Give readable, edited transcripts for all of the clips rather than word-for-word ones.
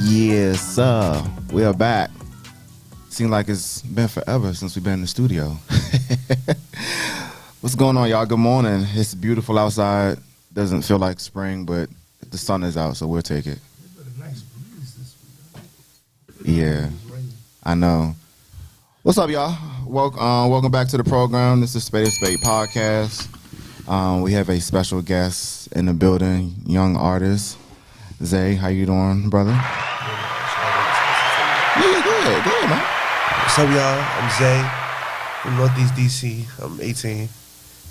Yes, sir. We are back. Seems like it's been forever since we've been in the studio. What's going on, y'all? Good morning. It's beautiful outside. Doesn't feel like spring, but the sun is out, so we'll take it. It's been a nice breeze this week. Yeah, I know. What's up, y'all? Welcome back to the program. This is Spade of Spades Podcast. We have a special guest in the building, young artist, Xzai. How you doing, brother? Yeah, good, man. What's up, y'all? I'm Xzai from Northeast DC. I'm 18,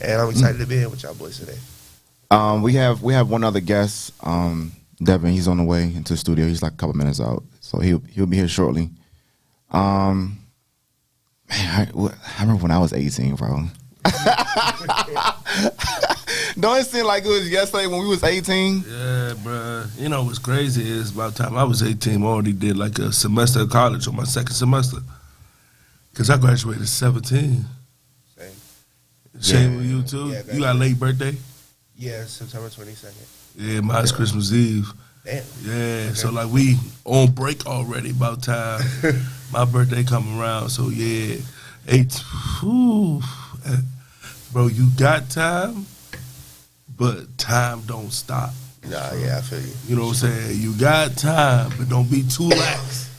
and I'm excited to be here with y'all boys today. We have one other guest, Devin. He's on the way into the studio. He's like a couple minutes out, so he'll be here shortly. Man, I remember when I was 18, bro. Don't it seem like it was yesterday when we was 18? Yeah, bro. You know what's crazy is by the time I was 18, I already did like a semester of college on my second semester. Because I graduated 17. Same with you, too? Yeah, you got a late birthday? Yeah, September 22nd. Yeah, mine's Christmas Eve. Damn. Yeah, Okay. so like we on break already by the time my birthday come around. So yeah, 8. Whew. Bro, you got time, but time don't stop. Nah, yeah, I feel you. You know what I'm saying? You got time, but don't be too lax.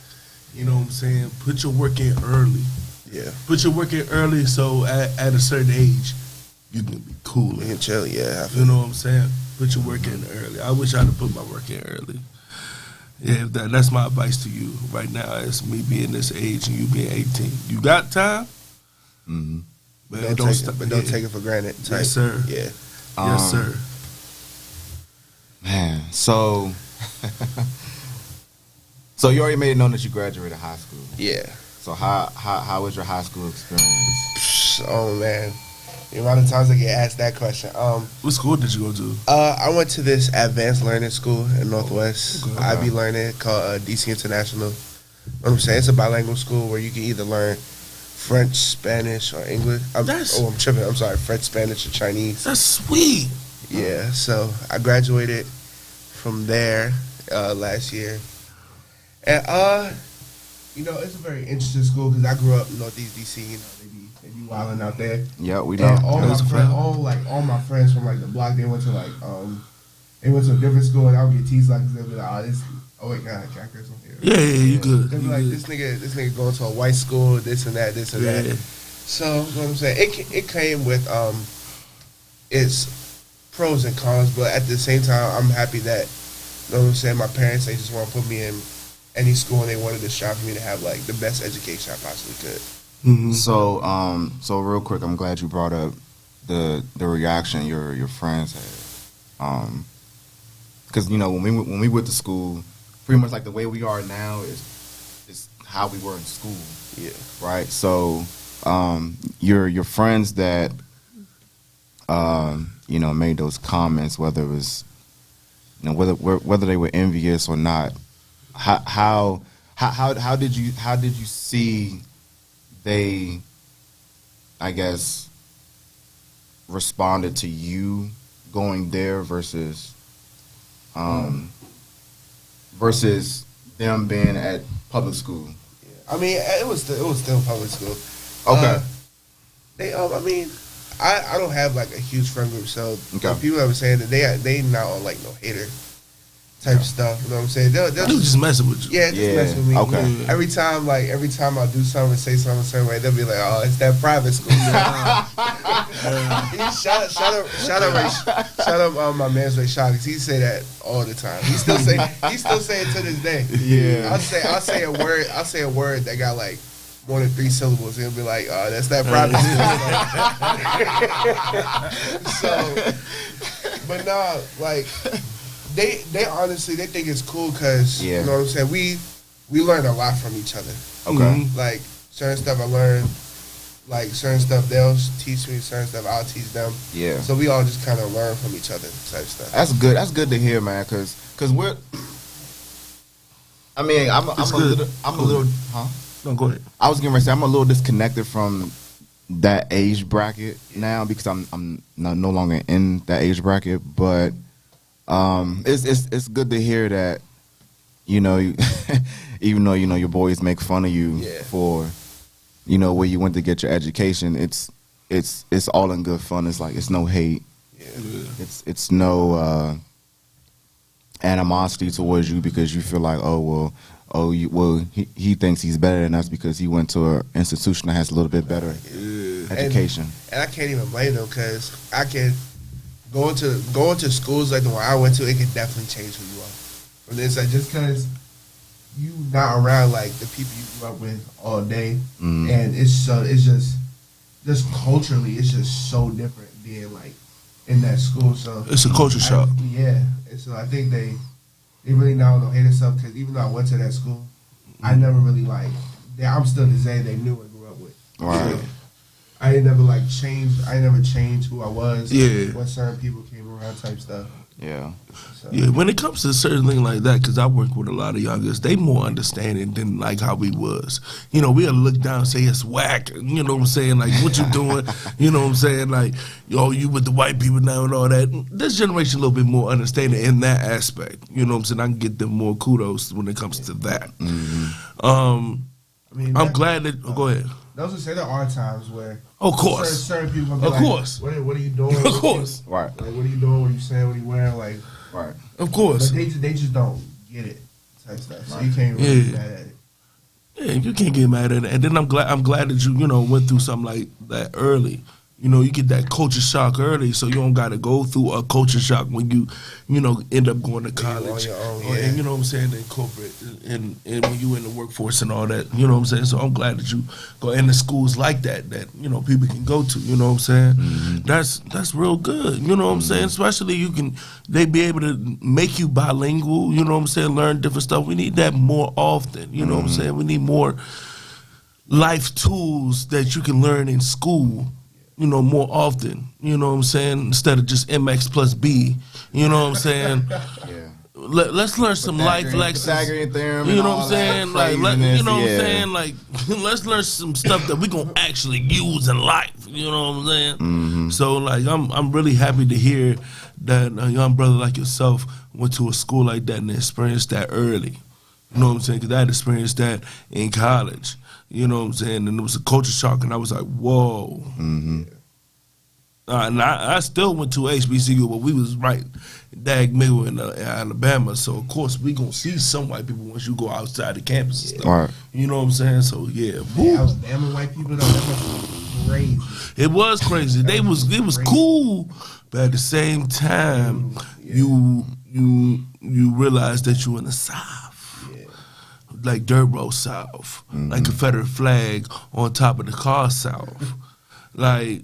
You know what I'm saying? Put your work in early. Yeah. Put your work in early so at a certain age, you can be cool. We can chill, yeah. I feel You know what I'm saying? Put your work in early. I wish I'd have put my work in early. Yeah, that's my advice to you right now. It's me being this age and you being 18. You got time, Mm-hmm. but don't take it for granted. Type. Yes, sir. Yeah. Yes, sir. Man, so you already made it known that you graduated high school. Yeah. So how was your high school experience? Oh, man. The amount of times I get asked that question. What school did you go to? I went to this advanced learning school in Northwest. Okay. IB Learning called DC International. You know what I'm saying? It's a bilingual school where you can either learn French, Spanish, or English. I'm tripping. I'm sorry. French, Spanish, or Chinese. That's sweet. Yeah. So I graduated from there last year. And, it's a very interesting school because I grew up in Northeast DC. You know, they be wilding out there. Yeah, we And know. all my friends from like the block, they went to a different school, and I would get teased like they'll be like, oh wait, God, Jack or something. Yeah, you good. They'll be You like, good. this nigga going to a white school, this and that. Yeah. So, you know what I'm saying? It came with its pros and cons, but at the same time, I'm happy that, you know what I'm saying, my parents, they just want to put me in any school, and they wanted to strive for me to have like the best education I possibly could. Mm-hmm. So real quick, I'm glad you brought up the reaction your friends had. Because when we went to school, pretty much like the way we are now is how we were in school. Yeah. Right. So your friends that made those comments, whether it was whether they were envious or not, how did you see they, I guess, responded to you going there versus them being at public school? Yeah. I mean, it was still public school. Okay. I don't have like a huge friend group, so Okay. people that were saying that they not on like no hater type stuff. You know what I'm saying? They'll They was just messing with you. yeah, just mess with me. Okay. Yeah. Every time I do something and say something a certain way, they'll be like, "Oh, it's that private school." Shout out my man's Ray Shaw, because he say that all the time. He still say it to this day. Yeah. I'll say a word that got like more than 3 syllables, and he'll be like, "Oh, that's that private school." So, but nah, like. They honestly, they think it's cool because, you know what I'm saying, we learn a lot from each other. Okay. Mm-hmm. Like, certain stuff I learned, like, certain stuff they'll teach me, certain stuff I'll teach them. Yeah. So we all just kind of learn from each other type stuff. That's good. That's good to hear, man, because we're, I mean, I'm a little, huh? No, go ahead. I was gonna say I'm a little disconnected from that age bracket now because I'm no longer in that age bracket, but it's good to hear that you know, even though you know your boys make fun of you for, you know, where you went to get your education, it's all in good fun. It's like it's no hate. Yeah. It's no animosity towards you because you feel like, he thinks he's better than us because he went to an institution that has a little bit better education. And I can't even blame them because I can going to schools like the one I went to, it can definitely change who you are. From this, like, just because you not around like the people you grew up with all day, and it's just culturally, it's just so different being like in that school. So it's a culture shock. Yeah, and so I think they really now don't hate themselves because even though I went to that school, I never really like. I'm still the same they knew and grew up with. Right. So I ain't never like changed. I never changed who I was. Yeah. When certain people came around, type stuff. Yeah. So. Yeah, when it comes to certain things like that, because I work with a lot of youngers, they more understanding than like how we was. You know, we'll look down and say it's whack. You know what I'm saying? Like, what you doing? You know what I'm saying? Like, yo, you with the white people now and all that. This generation a little bit more understanding in that aspect. You know what I'm saying? I can get them more kudos when it comes to that. I'm glad that. Go ahead. Those who say there are times where, of course, certain people gonna be of course, what are you doing? Of course, right. Like, what are you doing? What are you saying? What are you wearing? Like, right. Of course. But they just don't get it, type stuff. So you can't really get mad at it. Yeah, you can't get mad at it. And then I'm glad that you went through something like that early. You know, you get that culture shock early, so you don't got to go through a culture shock when you end up going to college. And you know what I'm saying, in corporate, and when you in the workforce and all that, you know what I'm saying? So I'm glad that you go into schools like that, you know, people can go to, you know what I'm saying? That's real good, you know what I'm saying? Especially they be able to make you bilingual, you know what I'm saying, learn different stuff. We need that more often, you know what I'm saying? We need more life tools that you can learn in school, you know, more often, you know what I'm saying, instead of just MX plus B, you know what I'm saying? Yeah. Let's learn some life lessons. Pythagorean theorem, you know what I'm saying? Like, you know what I'm yeah. saying? Like, let's learn some stuff that we gonna actually use in life. You know what I'm saying? Mm-hmm. So, like, I'm really happy to hear that a young brother like yourself went to a school like that and experienced that early. You know what I'm saying? Because I had experienced that in college. You know what I'm saying? And it was a culture shock, and I was like, whoa. Mm-hmm. And I still went to HBCU, but we was right dag middle in Alabama. So, of course, we going to see some white people once you go outside the campus and stuff. Right. You know what I'm saying? So, yeah. Alabama white people, though, that was crazy. It was crazy. It was cool, but at the same time, you realize that you in the South. Like dirt road South, like Confederate flag on top of the car South. Like,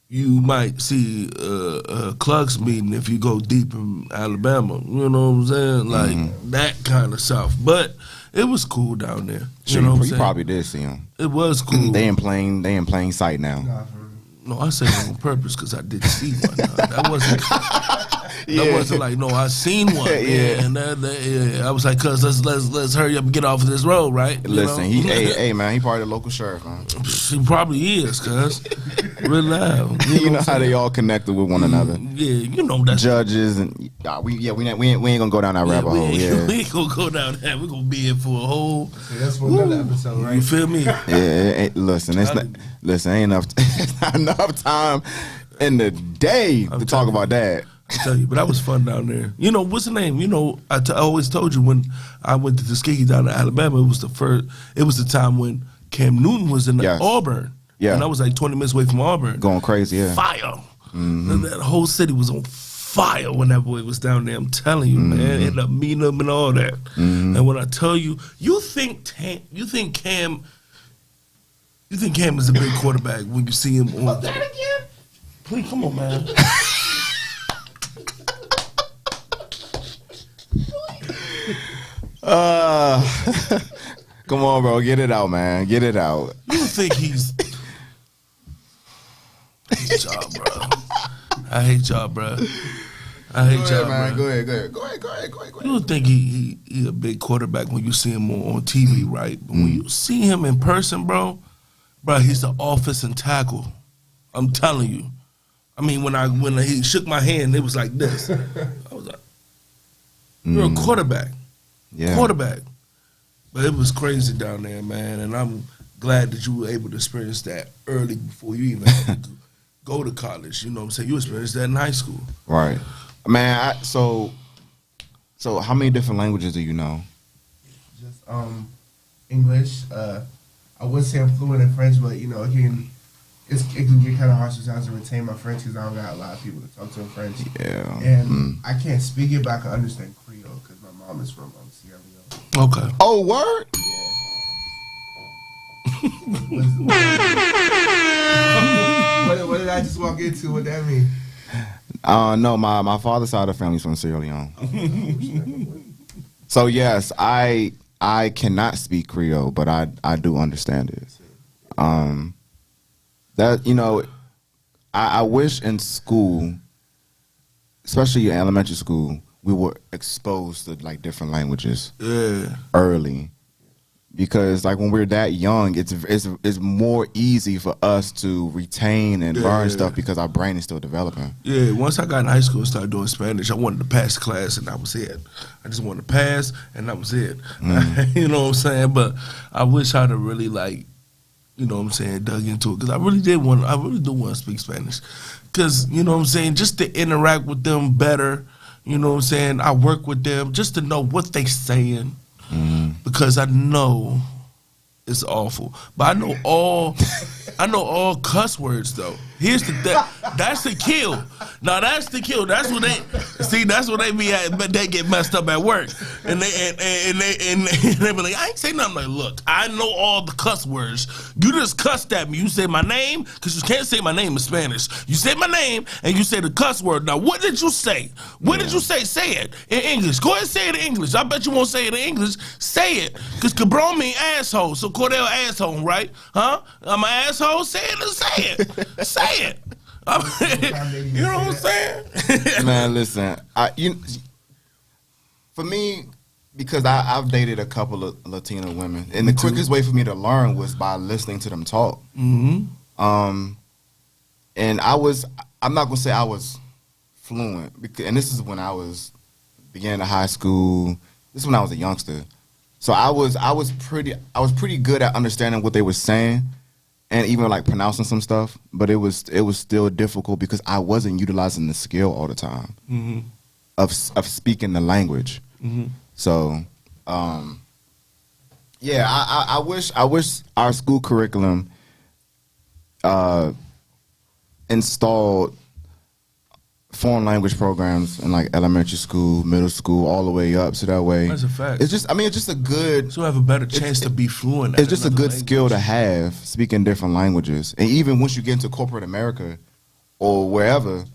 you might see a Clucks meeting if you go deep in Alabama. You know what I'm saying? Like that kind of South. But it was cool down there. You know what I'm saying? You probably did see them. It was cool. They in plain sight now. No, I said it on purpose because I didn't see one. That wasn't. That wasn't like, no, I seen one. Yeah. And I was like, cuz let's hurry up and get off of this road, right? Listen, hey man, he part of the local sheriff, man. He probably is, cuz. Real loud. You know how they all connected with one another. Yeah, you know that. Judges and we ain't gonna go down that rabbit hole. Yeah, we ain't gonna go down that. We gonna be here for a whole. That's for another episode, right? You feel me? Yeah. Listen, ain't enough. It's not enough time in the day to talk about that. I tell you, but that was fun down there. You know, what's the name? You know, I always told you when I went to Tuskegee down in Alabama, it was the time when Cam Newton was in Auburn. Yeah. And I was like 20 minutes away from Auburn. Going crazy, yeah. Fire. And that whole city was on fire when that boy was down there. I'm telling you, man. Ended up meeting him and all that. And when I tell you, you think Cam is a big quarterback when you see him on that again? Please, come on, man. Come on, bro. Get it out, man. Get it out. You think he's... I hate y'all, bro. I hate y'all, bro. I hate y'all, man. Go ahead. You don't think he a big quarterback when you see him on TV, right? But when you see him in person, bro, he's the offensive tackle. I'm telling you. I mean, when he shook my hand, it was like this. I was like, you're a quarterback. quarterback. But it was crazy down there, man, and I'm glad that you were able to experience that early before you even had to go to college. You know what I'm saying? You experienced that in high school. Right. Man, so how many different languages do you know? Just English. I would say I'm fluent in French, but, you know, it can get kind of hard sometimes to retain my French because I don't got a lot of people to talk to in French. Yeah. And I can't speak it, but I can understand Creole because my mom is from Sierra Leone. Okay. Oh, word? What did I just walk into? What that mean? No, my father's side of the family's from Sierra Leone. So yes, I cannot speak Creole, but I do understand it. That, you know, I wish in school, especially in elementary school, we were exposed to like different languages early. Because like when we're that young, it's more easy for us to retain and learn stuff because our brain is still developing. Yeah, once I got in high school and started doing Spanish, I wanted to pass class and that was it. I just wanted to pass and that was it. You know what I'm saying? But I wish I'd have really like, you know what I'm saying, dug into it because I really do want to speak Spanish. Because, you know what I'm saying, just to interact with them better, you know what I'm saying, I work with them just to know what they saying. Because I know it's awful, but I know all cuss words though. Here's that's the kill. Now that's the kill. That's what they be at, but they get messed up at work, and they be like, I ain't say nothing. I'm like, look, I know all the cuss words. You just cussed at me. You say my name because you can't say my name in Spanish. You say my name and you say the cuss word. Now what did you say? What did you say? Say it in English. Go ahead and say it in English. I bet you won't say it in English. Say it, because cabron mean asshole. So Cordell asshole, right? Huh? I'm an asshole. Say it and say it. Say it. You know what I'm saying? Man, listen. For me, because I've dated a couple of Latino women, and the quickest way for me to learn was by listening to them talk. And I'm not gonna say I was fluent, and this is when I was beginning of high school. This is when I was a youngster, so I was pretty good at understanding what they were saying. And even like pronouncing some stuff, but it was still difficult because I wasn't utilizing the skill all the time of speaking the language. So, yeah, I wish our school curriculum installed foreign language programs in like elementary school, middle school, all the way up. So that way, that's a fact. It's just a good. So have a better chance to be fluent. It's just a good skill to have, speaking different languages. And even once you get into corporate America or wherever,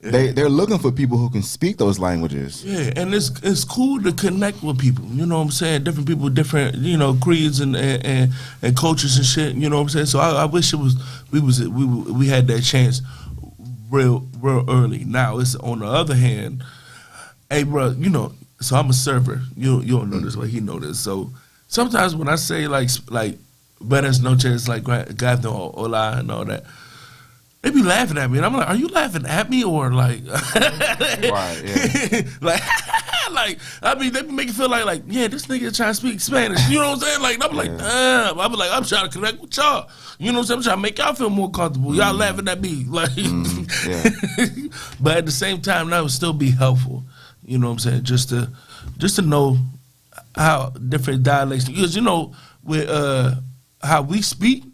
they're looking for people who can speak those languages. Yeah, and it's cool to connect with people. You know what I'm saying? Different people, different creeds and cultures and shit. You know what I'm saying? So I wish we had that chance real early. Now it's on the other hand, hey bro, so I'm a server. You don't know this, but he know this. So sometimes when I say like buenas noches, like gato, hola, and all that, they be laughing at me, and I'm like, are you laughing at me or like, right? Yeah. like I mean, they be making feel like yeah, this nigga trying to speak Spanish. You know what I'm saying? Like I'm like, damn. I be like, I'm trying to connect with y'all. You know what I'm saying? I'm trying to make y'all feel more comfortable. Y'all laughing at me, like. But at the same time, that would still be helpful. You know what I'm saying? Just to know how different dialects, because with how we speak,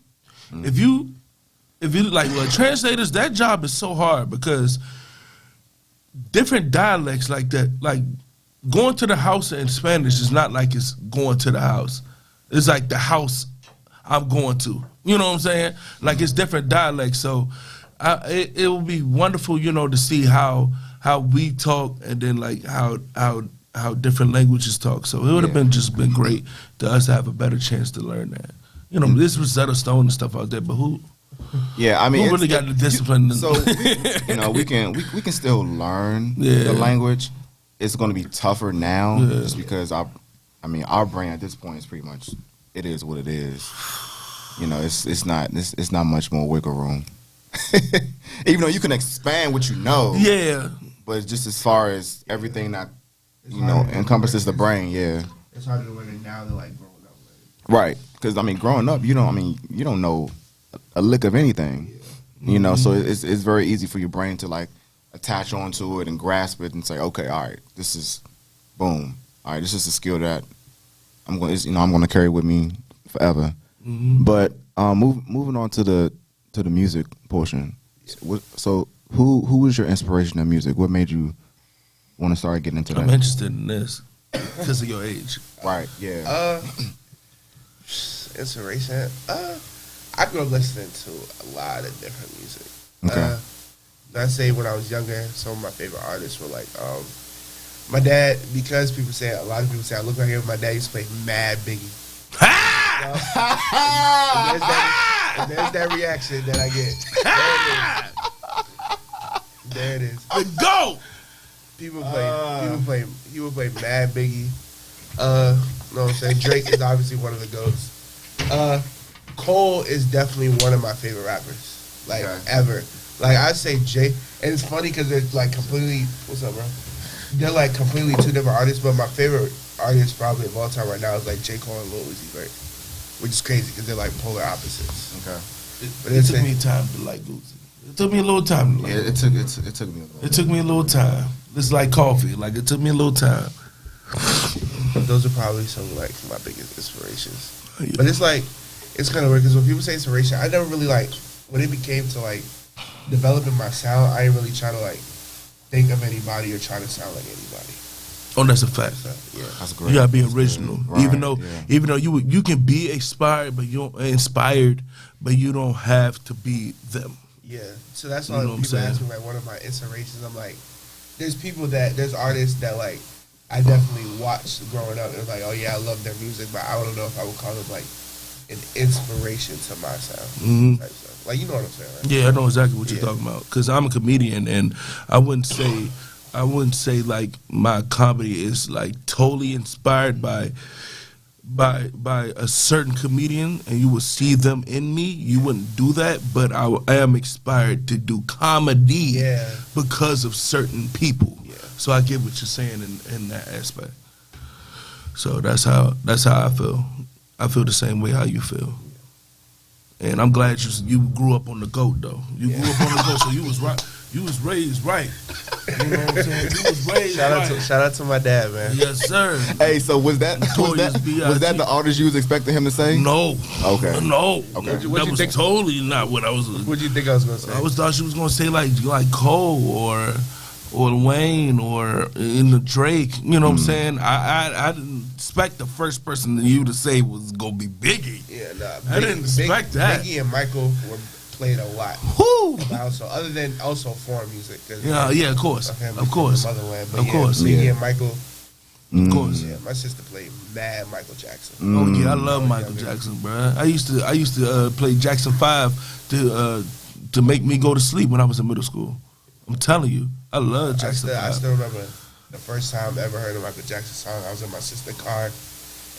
if you like translators, that job is so hard because different dialects like that, like going to the house in Spanish is not like it's going to the house. It's like the house I'm going to. You know what I'm saying? Like it's different dialects. So it would be wonderful, to see how we talk and then like how different languages talk. So it would have been great to us to have a better chance to learn that. This was Rosetta Stone and stuff out there, but who? Yeah, I mean, who really got the discipline? So we can still learn the language. It's going to be tougher now, just because our brain at this point is pretty much, it is what it is. It's not much more wiggle room. Even though you can expand what you know. Yeah. But just as far as everything that encompasses the brain. Yeah. It's harder to learn it now than like growing up. Right. Because growing up, you don't know a lick of anything. Yeah. So it's very easy for your brain to like attach onto it and grasp it and say, okay, all right, this is boom. All right, this is a skill that I'm going to carry with me forever. Mm-hmm. But moving on to the music portion. So who was your inspiration in music? What made you want to start getting into that? I'm interested in this because of your age. Right. Yeah. Inspiration. I grew up listening to a lot of different music. Okay. I say when I was younger, some of my favorite artists were like my dad, because a lot of people say I look like him. My dad used to play mad Biggie. And there's that reaction that I get. There it is. The GOAT! He would play mad Biggie. Know what I'm saying? Drake is obviously one of the GOATs. Cole is definitely one of my favorite rappers, ever. Like, I'd say Jay, and it's funny because they're like completely, what's up, bro? They're like completely two different artists, but my favorite artist probably of all time right now is like J. Cole and Lil Uzi Vert, which is crazy because they're like polar opposites. Okay. It took me time to like Uzi. It took me a little time. Yeah, it took me a little. It took me a little time. It's like coffee. Like, it took me a little time. Those are probably some of like my biggest inspirations. Yeah. But it's like, it's kind of weird because when people say inspiration, I never really like, when it became to like developing my sound, I didn't really try to like think of anybody or try to sound like anybody. Oh, that's a fact. So, yeah. That's great. You gotta be original, Right, even though you can be inspired, but you don't have to be them. Yeah. So that's You why know what I'm people ask saying? me like one of my inspirations. I'm like, there's artists that like I definitely watched growing up. It's like, oh yeah, I love their music, but I don't know if I would call them like an inspiration to my sound. Mm-hmm. Type stuff. Like, you know what I'm saying, right? Yeah, I know exactly what you're Yeah. talking about. Because I'm a comedian, and I wouldn't say like my comedy is like totally inspired by a certain comedian, and you will see them in me. You wouldn't do that, but I am inspired to do comedy because of certain people. Yeah. So I get what you're saying in that aspect. So that's how I feel. I feel the same way how you feel. And I'm glad you grew up on the GOAT though. You grew up on the GOAT, so you was right. You was raised right. You know what I'm saying? You was raised right. Shout out to my dad, man. Yes, sir. Hey, so was that the artist you was expecting him to say? No. Okay. No. Okay. That was totally not what I was. What do you think I was gonna say? I thought she was gonna say like Cole or Wayne or in the Drake. You know what I'm saying? I didn't expect the first person you to say was gonna be Biggie. Yeah, nah. I didn't expect that. Biggie and Michael were played a lot. Whoo! But also, other than also foreign music. Yeah, of course. Of course. Motherland. But Of course. Biggie and Michael. Of course. Yeah, my sister played mad Michael Jackson. Oh yeah, I love Michael Jackson, bro. I used to play Jackson 5 to make me go to sleep when I was in middle school. I'm telling you, I love Jackson 5. I still remember the first time I ever heard a Michael Jackson song. I was in my sister's car,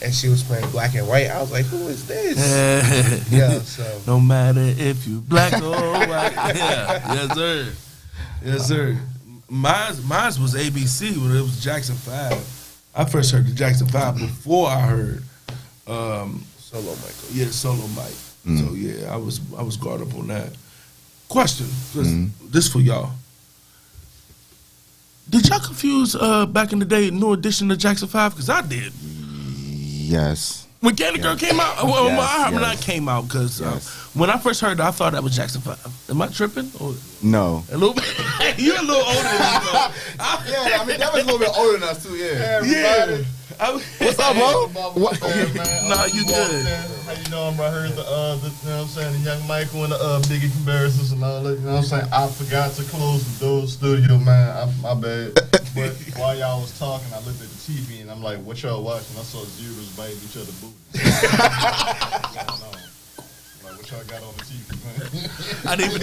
and she was playing Black and White. I was like, who is this? Yeah, so. No matter if you black or white. Yeah, yes sir. Yes sir. Mine was ABC when it was Jackson 5. I first heard the Jackson 5 before I heard Solo Michael. Yeah, Solo Mike. So yeah, I was caught up on that. Question, this for y'all. Did y'all confuse back in the day New Edition to Jackson 5? Because I did. Yes. When Candy Girl came out, well, Yes, not came out because when I first heard it, I thought that was Jackson 5. Am I tripping? Or No. a little bit. You're a little older than me, though. Yeah, I mean that was a little bit older than us too. Yeah. Yeah. What's up, bro? Nah, you good. How you doing, bro? I heard the you know what I'm saying, the Young Michael and the Biggie comparisons and all that. You know what I'm saying? I forgot to close the door studio, man. My bad. But while y'all was talking, I looked at the TV and I'm like, what y'all watching? I saw Zeros biting each other booties. Like, what y'all got on the TV, man? I didn't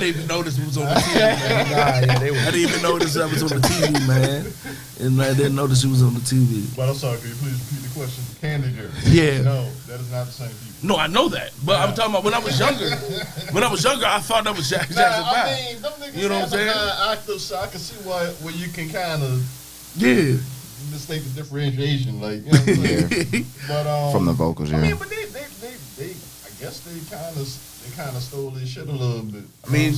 even notice it was on the TV, man. I didn't even notice that was on the TV, man. And I didn't notice it was on the TV. But I'm sorry, could you please repeat the question? Candy Girl. Yeah. No, that is not the same people. No, I know that. But I'm talking about when I was younger. I thought that was Jackson 5. I mean, them niggas You know what I'm saying? active, so I can see where you can kind of, Yeah. to state the differentiation, like, you know what I'm saying? But From the vocals, yeah. I mean, but they I guess they kind of stole their shit a little bit. I mean,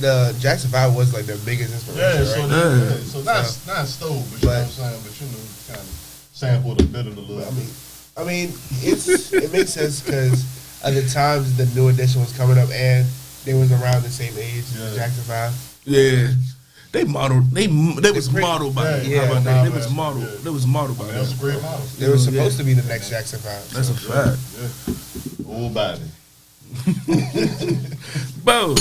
the Jackson 5 was like their biggest inspiration, right? So not stole, but you know what I'm saying? But you know, kind of sampled a bit of the little. I mean, it makes sense because at the times the new edition was coming up and they was around the same age as the Jackson 5. Yeah. They modeled. They was modeled by that. Yeah, They was modeled. They was modeled by that. That was a great model. They were supposed to be the next Jackson 5. That's a fact. Yeah. Old body. Bo,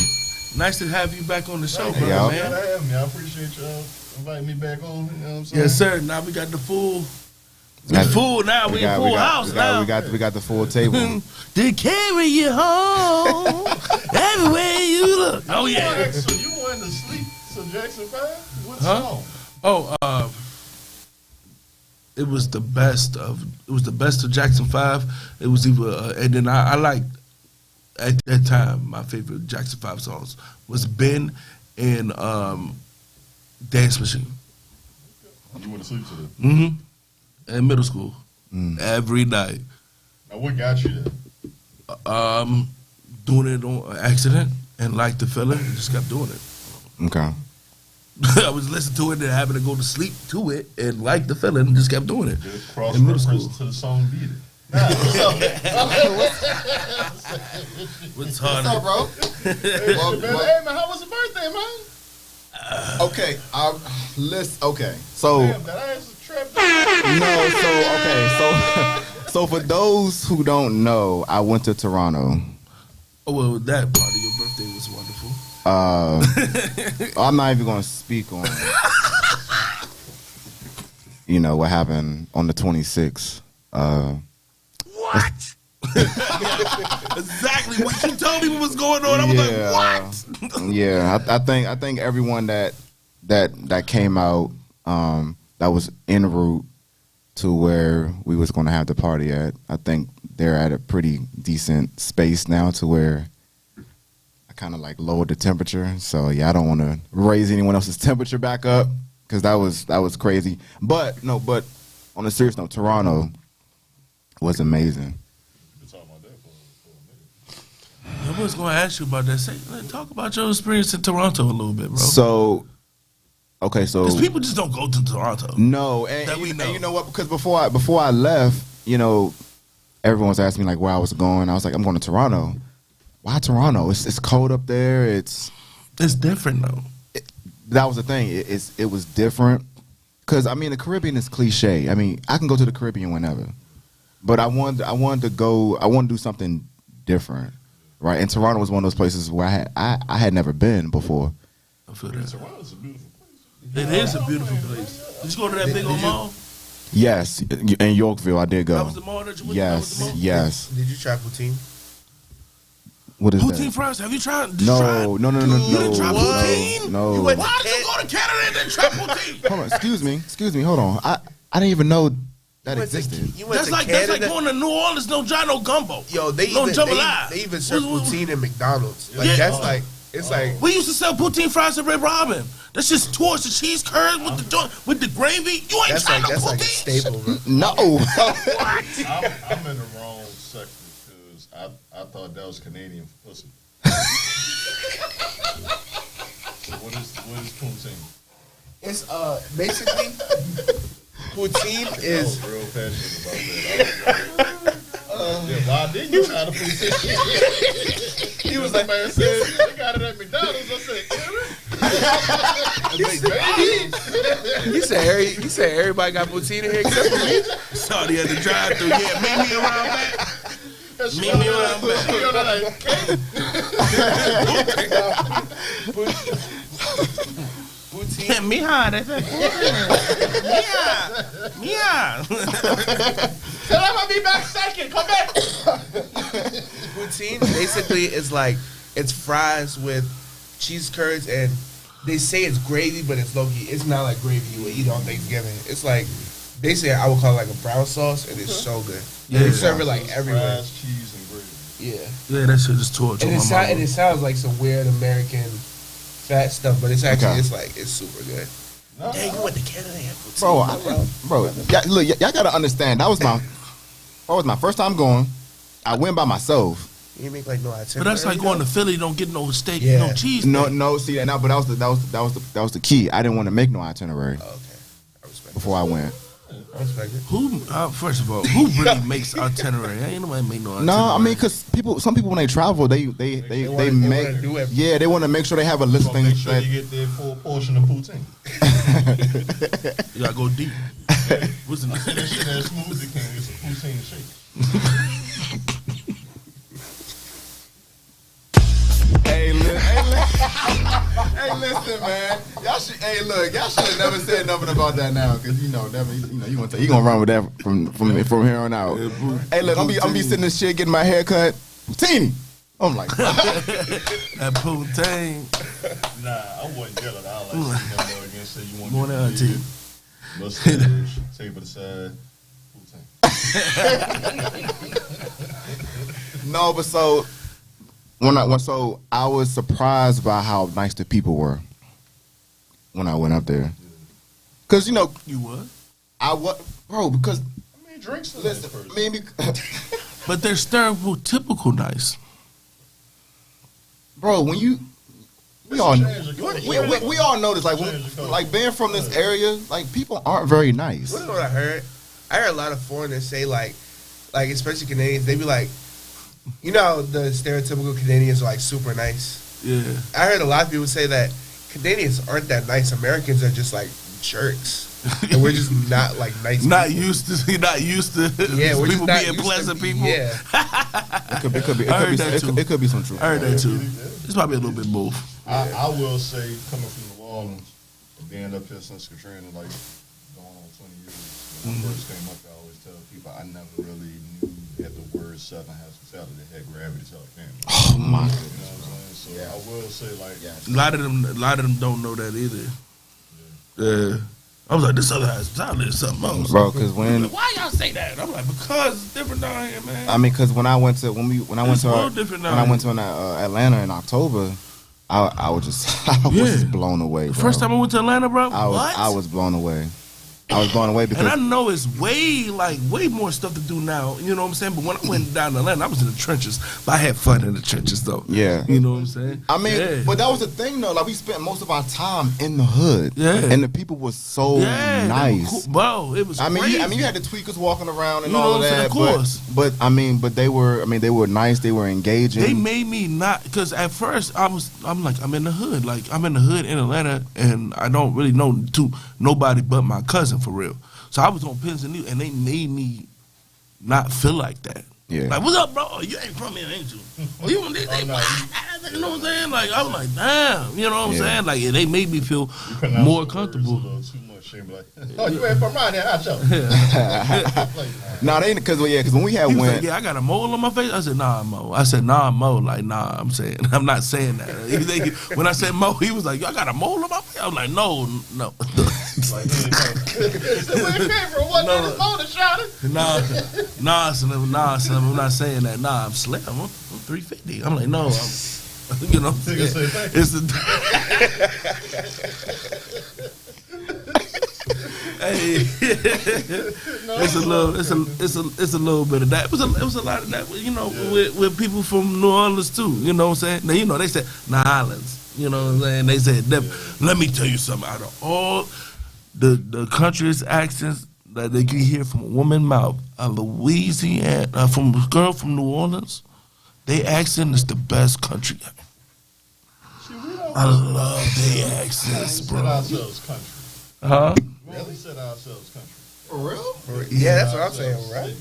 nice to have you back on the show, brother, y'all. man. I appreciate y'all inviting me back on. You know what I'm saying? Yes, sir. Now we got the full. It's full now. We in full house now. We got the full table. To carry you home everywhere you look. Oh yeah. So you wanted to sleep? So Jackson 5? What song? Oh, it was the best of Jackson 5. It was either and then I liked at that time my favorite Jackson 5 songs was Ben and Dance Machine. You went to sleep to that? Mm-hmm. In middle school, every night. Now what got you there? Doing it on accident and liked the feeling and just kept doing it. Okay. I was listening to it and having to go to sleep to it and liked the feeling and just kept doing it. Just cross-reference to the song Beat It. Nah, what's up? What's hard? What's up, bro? Hey, man, how was the birthday, man? Okay. Okay. So. Damn, that ass is trapped. So for those who don't know, I went to Toronto. Oh, well, that part of your birthday was wonderful. I'm not even going to speak on, what happened on the 26th. What? Exactly what you told me what was going on. I was like, what? Yeah, I think everyone that came out that was en route to where we was going to have the party at, I think they're at a pretty decent space now to where I kind of like lowered the temperature. So yeah, I don't want to raise anyone else's temperature back up because that was crazy. But on a serious note, Toronto was amazing. I was going to ask you about that. Talk about your experience in Toronto a little bit, bro. So because people just don't go to Toronto. No, and you know what? Because before I left, everyone was asking me like where I was going. I was like, I'm going to Toronto. Why Toronto? It's cold up there. It's different though. That was the thing. It was different because the Caribbean is cliche. I can go to the Caribbean whenever, but I wanted to go. I wanted to do something different, right? And Toronto was one of those places where I had never been before. I feel that. Toronto's a beautiful place. It is a beautiful place. Did you go to that big old mall? Yes, in Yorkville, I did go. That was the mall that you went to? Yes. Did you try poutine? What is poutine that? fries? Have you tried? No. You didn't try poutine? No. Why did you go to Canada and then try poutine? Hold on, excuse me, hold on. I didn't even know that existed. That's like going to New Orleans, no John, no gumbo. Yo, they even serve poutine in McDonald's. Like that's like it's like we used to sell poutine fries at Red Robin. That's just towards the cheese curds with the gravy. You ain't trying no poutine. That's like a staple, bro. No. I'm in the wrong sector because I thought that was Canadian for pussy. So what is poutine? It's basically poutine is. I was real passionate about that. Why didn't you try the poutine? He was like, man, said, they got it at McDonald's. I said, you said everybody got poutine in here except for me. Sorry, at the drive-thru. Yeah, meet me around back. Meet me around back. Poutine. Mija, that's it. Mija. Tell him I'll be back second. Come back. Poutine basically is like it's fries with cheese curds and they say it's gravy, but it's low-key. It's not like gravy you would eat on Thanksgiving. It's like they say I would call it like a brown sauce, and it's so good. Yeah, they serve it like everywhere. Fries, cheese, and gravy. Yeah, that shit is torture. And it sounds like some weird American fat stuff, but it's actually it's super good. Hey, you went to Canada, bro. Look, y'all gotta understand. That was my first time going. I went by myself. You make like no itinerary. But that's like going to Philly. Don't get no steak, Yeah. no cheese. No. See that now, but that was the key. I didn't want to make no itinerary Oh, okay. I respect before I went. I respect it. Who? First of all, who really makes itinerary? Ain't nobody make no itinerary. No, I mean, cause some people when they travel, they wanna make do everything. yeah, they want to make sure they have a list of Make things sure that you get their full portion of poutine. You gotta go deep. What's the That shit that Smoothie King is a poutine shake. Hey, listen, man. Y'all should have never said nothing about that now, cause you gonna run with that from here on out. Hey, look, I'm be sitting this shit getting my hair cut. Poutine. I'm like, that poutine. Nah, I wasn't yelling. I like to see them again. Say you want More to than auntie. mustache, table aside, poutine. no, but so I was surprised by how nice the people were when I went up there. Cause You what? because I mean, drinks. listen, First. maybe, But they're stereotypical nice. bro, when we all know this, Change the culture. like being from this area, like people aren't very nice. You know what I heard? I heard a lot of foreigners say like especially Canadians, they be like, you know, the stereotypical Canadians are like super nice. Yeah. I heard a lot of people say that Canadians aren't that nice. Americans are just like jerks, and we're just not like nice. Not people. used to Yeah, we're people just not being used to pleasant people. Yeah, It could be some truth. I heard that too. It's probably a little bit both. I will say, coming from New Orleans, being up here since Katrina, like going on 20 years, when I first came up, I always tell people I never really knew that the word Southern hospitality had gravity till I came. Oh my You know goodness. what I'm saying? So I will say, like, A lot of them don't know that either. I was like, this other hospitality is something else. Bro, cause when Why y'all say that? I'm like, because it's different down here, man. I mean, cause when I went to different now. Atlanta in October, I was just just blown away. The Bro. first time I went to Atlanta, bro, I was blown away. I was blown away because and I know it's way more stuff to do now. You know what I'm saying? But when I went down to Atlanta, I was in the trenches. But I had fun in the trenches, though. Yeah. You know what I'm saying? I mean, Yeah. but that was the thing though. Like we spent most of our time in the hood, Yeah. and the people were so Yeah, they were nice. cool. Bro, it was crazy. You had the tweakers walking around and You know all of what I'm saying? that. Of course. But they were nice. They were engaging. They made me not, because at first I'm like, I'm in the hood. Like, I'm in the hood in Atlanta, and I don't really know nobody but my cousin for real. So I was on Pins and Needles, and they made me not feel like that. Yeah. Like, what's up, bro? You ain't from here, ain't you? Oh, you from this? You know what I'm saying? Like, I was like, damn. You know what I'm saying? Like, they made me feel more comfortable. A little too much. She be like, oh, you ain't from around here? I show. No, they because when we had He was went. like, yeah, I got a mole on my face. I said, nah, Mo. I said, nah, Mo. Like, nah, I'm not saying that. When I said Mo, he was like, I got a mole on my face. I was like, no. Like, he ain't from. He said, where you came from? What No. niggas motor shouting? Nah, Slim, I'm not saying that. Nah, I'm slim. I'm 350. I'm like, no, you know, Nigga say, thank you. it's the. Hey, it's a little bit of that. It was a lot of that. You know, with people from New Orleans too. You know what I'm saying? Now, you know, they said New Orleans. You know what I'm saying? They said, let me tell you something. Out of all the country's accents that they can hear from a woman's mouth, Louisiana, from a girl from New Orleans, they accent is the best country. I love their accents, We bro. said ourselves country. Huh? We really said ourselves country. For real? yeah, that's what I'm saying, right? City.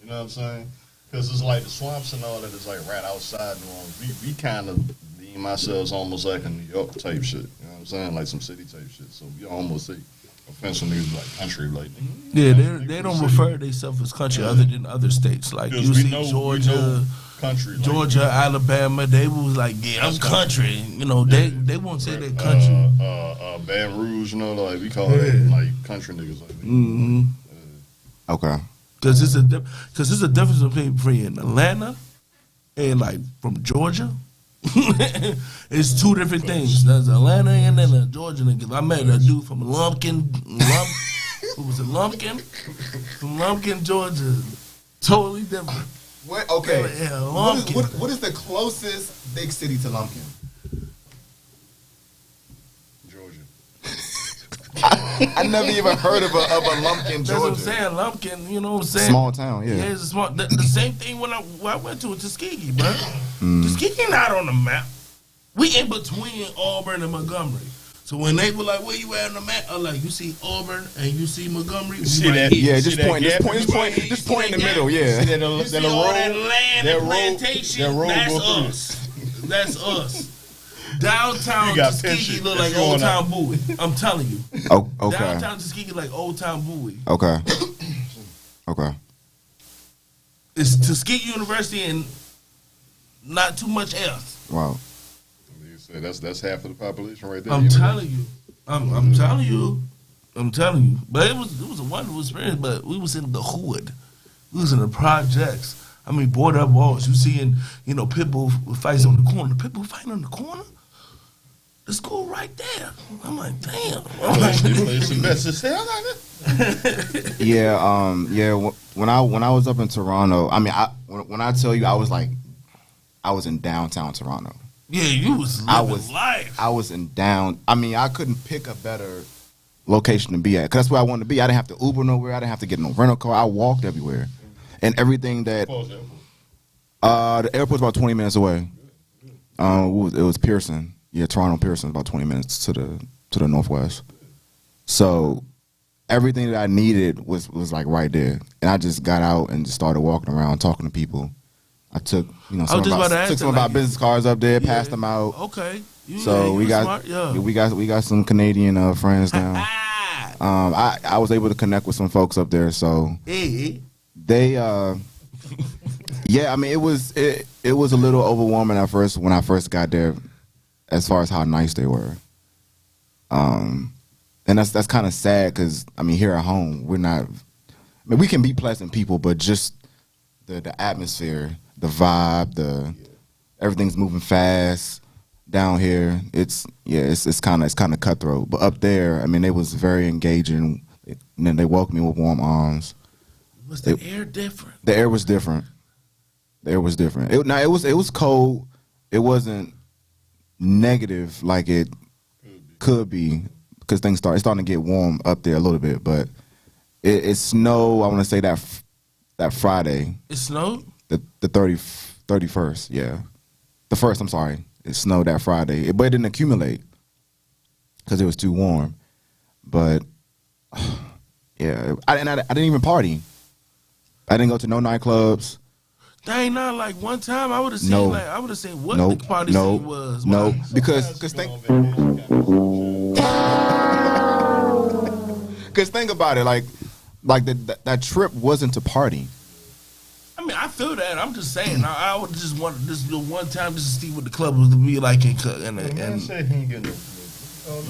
You know what I'm saying? Because it's like the swamps and all that is like right outside New Orleans. We kind of deem ourselves almost like a New York type shit. You know what I'm saying? Like some city type shit. So we almost say offensive niggas like country. Like, Yeah, they don't refer to themselves as country other than other states. Like, you see Georgia, country. Georgia, Alabama, they was like, yeah, I'm country. You know, they won't say they're country. Baton Rouge, you know, like we call it like country niggas. Like, Mm-hmm. Okay. Because it's a difference between Atlanta and like from Georgia It's two different things. There's Atlanta and then a Georgia nigga. I met a dude from Lumpkin. Who was it? Lumpkin? From Lumpkin, Georgia. Totally different. What? Okay. Yeah, Lumpkin. What is the closest big city to Lumpkin? Georgia. I never even heard of a Lumpkin, That's what Georgia. I'm saying. Lumpkin, you know what I'm saying? Small town, yeah. Yeah, it's a small. The same thing when I went to Tuskegee, bro. Tuskegee not on the map. We in between Auburn and Montgomery. So when they were like, "Where you at on the map?" I'm like, "You see Auburn and you see Montgomery." We See right that? here. Yeah, See just that point in the middle, yeah. See that, You see all that land and plantation? That's go through us. That's us. Downtown You got Tuskegee pictures. look It's like Old going Town Bowie. I'm telling you. Oh, okay. Downtown Tuskegee like Old Town Bowie. Okay. Okay. It's Tuskegee University and not too much else. Wow. You said that's half of the population right there. I'm telling you. I'm telling you. I'm telling you. But it was a wonderful experience. But we was in the hood. We was in the projects. I mean, boarded up walls. You seeing, pit bull fights on the corner. The pit bull fighting on the corner. The school right there. I'm like, damn. I'm like, Yeah. When I was up in Toronto, I mean, when I tell you, I was in downtown Toronto. yeah, you was living life. I was in down. I mean, I couldn't pick a better location to be at, because that's where I wanted to be. I didn't have to Uber nowhere. I didn't have to get no rental car. I walked everywhere, and everything that. The airport's about 20 minutes away. It was Pearson. Yeah, Toronto Pearson, about 20 minutes to the northwest. So everything that I needed was like right there, and I just got out and just started walking around talking to people. I took some of our business cards up there, passed them out. Okay. We got some Canadian friends now. I was able to connect with some folks up there, so they yeah, I mean it was a little overwhelming at first when I first got there, as far as how nice they were. And that's kind of sad, because I mean here at home we're not. I mean, we can be pleasant people, but just the atmosphere, the vibe, everything's moving fast down here. It's kind of cutthroat. But up there, I mean, it was very engaging. And then they welcomed me with warm arms. Was the air different? The air was different. It was cold. It wasn't negative like it could be, because things starting to get warm up there a little bit. But it snowed. I want to say that Friday. It snowed? The 31st, yeah. The first, I'm sorry. It snowed that Friday. But it didn't accumulate because it was too warm. But, yeah. I didn't even party. I didn't go to no nightclubs. That ain't not like one time. I would have seen what the party scene was. No, because think about it. Like that trip wasn't to party. I mean, I feel that. I'm just saying. I would just want this one time just to see what the club was to be like and say he ain't getting the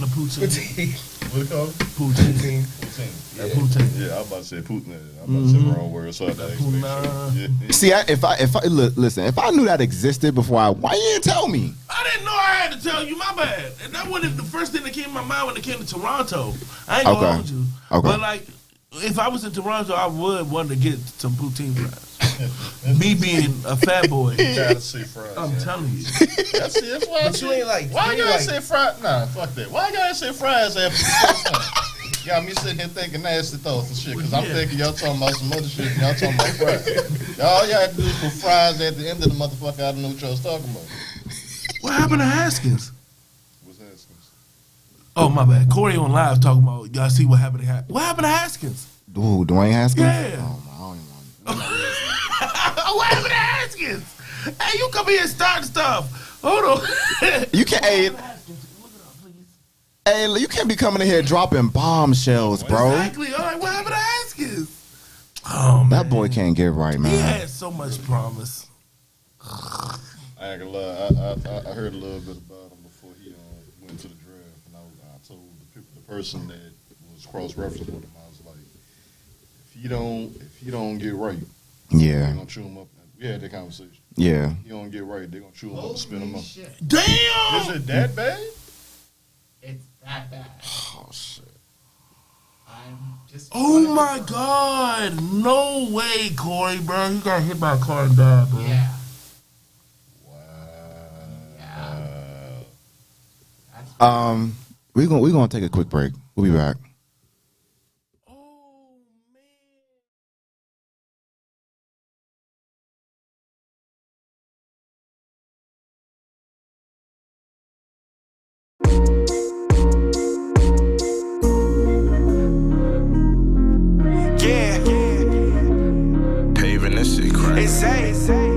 poutine. What it called? Poutine. Yeah. Poutine. Yeah, I was about to say Putin. I'm about to say the wrong word. So I had to Nah. See, if I knew that existed before, why you didn't tell me? I didn't know I had to tell you. My bad. And that wasn't the first thing that came to my mind when it came to Toronto. I ain't gonna hold you. Okay. But like, if I was in Toronto, I would want to get some poutine fries. Me being a fat boy. Gotta say fries. I'm telling you. That's why. But you ain't like. Why I gotta say fries? Nah, fuck that. Why I gotta say fries after the first time? Got me sitting here thinking nasty thoughts and shit, because I'm thinking y'all talking about some other shit and y'all talking about fries. All y'all had to do is put fries at the end of the motherfucker. I don't know what y'all was talking about. What happened to Haskins? What's Haskins? Oh, my bad. Corey on live talking about, y'all see what happened to Haskins. What happened to Haskins? Ooh, Dwayne Haskins? Yeah. Oh, I don't even want to. What happened to Haskins? Hey, you come here and start stuff. Hold on. You can't. Hey, you can't be coming in here dropping bombshells, bro. Exactly. All right, what happened to Haskins? Oh, man. That boy can't get right, man. He had so much promise. I ain't gonna lie. I heard a little bit about him before he went to the draft, and I told the person that was cross-referencing with him, I was like, if he don't get right, Yeah. we're gonna chew him up. We We had that conversation. Yeah. You don't get right, they're gonna chew them up and spin them up. Shit. Damn! Is it that bad? It's that bad. Oh shit. I'm just. Oh my God! No way, Corey, bro. He got hit by a car and died, bro. Yeah. Wow. Yeah. That's We're gonna take a quick break. We'll be back. Oh man. Yeah, Paving this shit crazy. Xzai.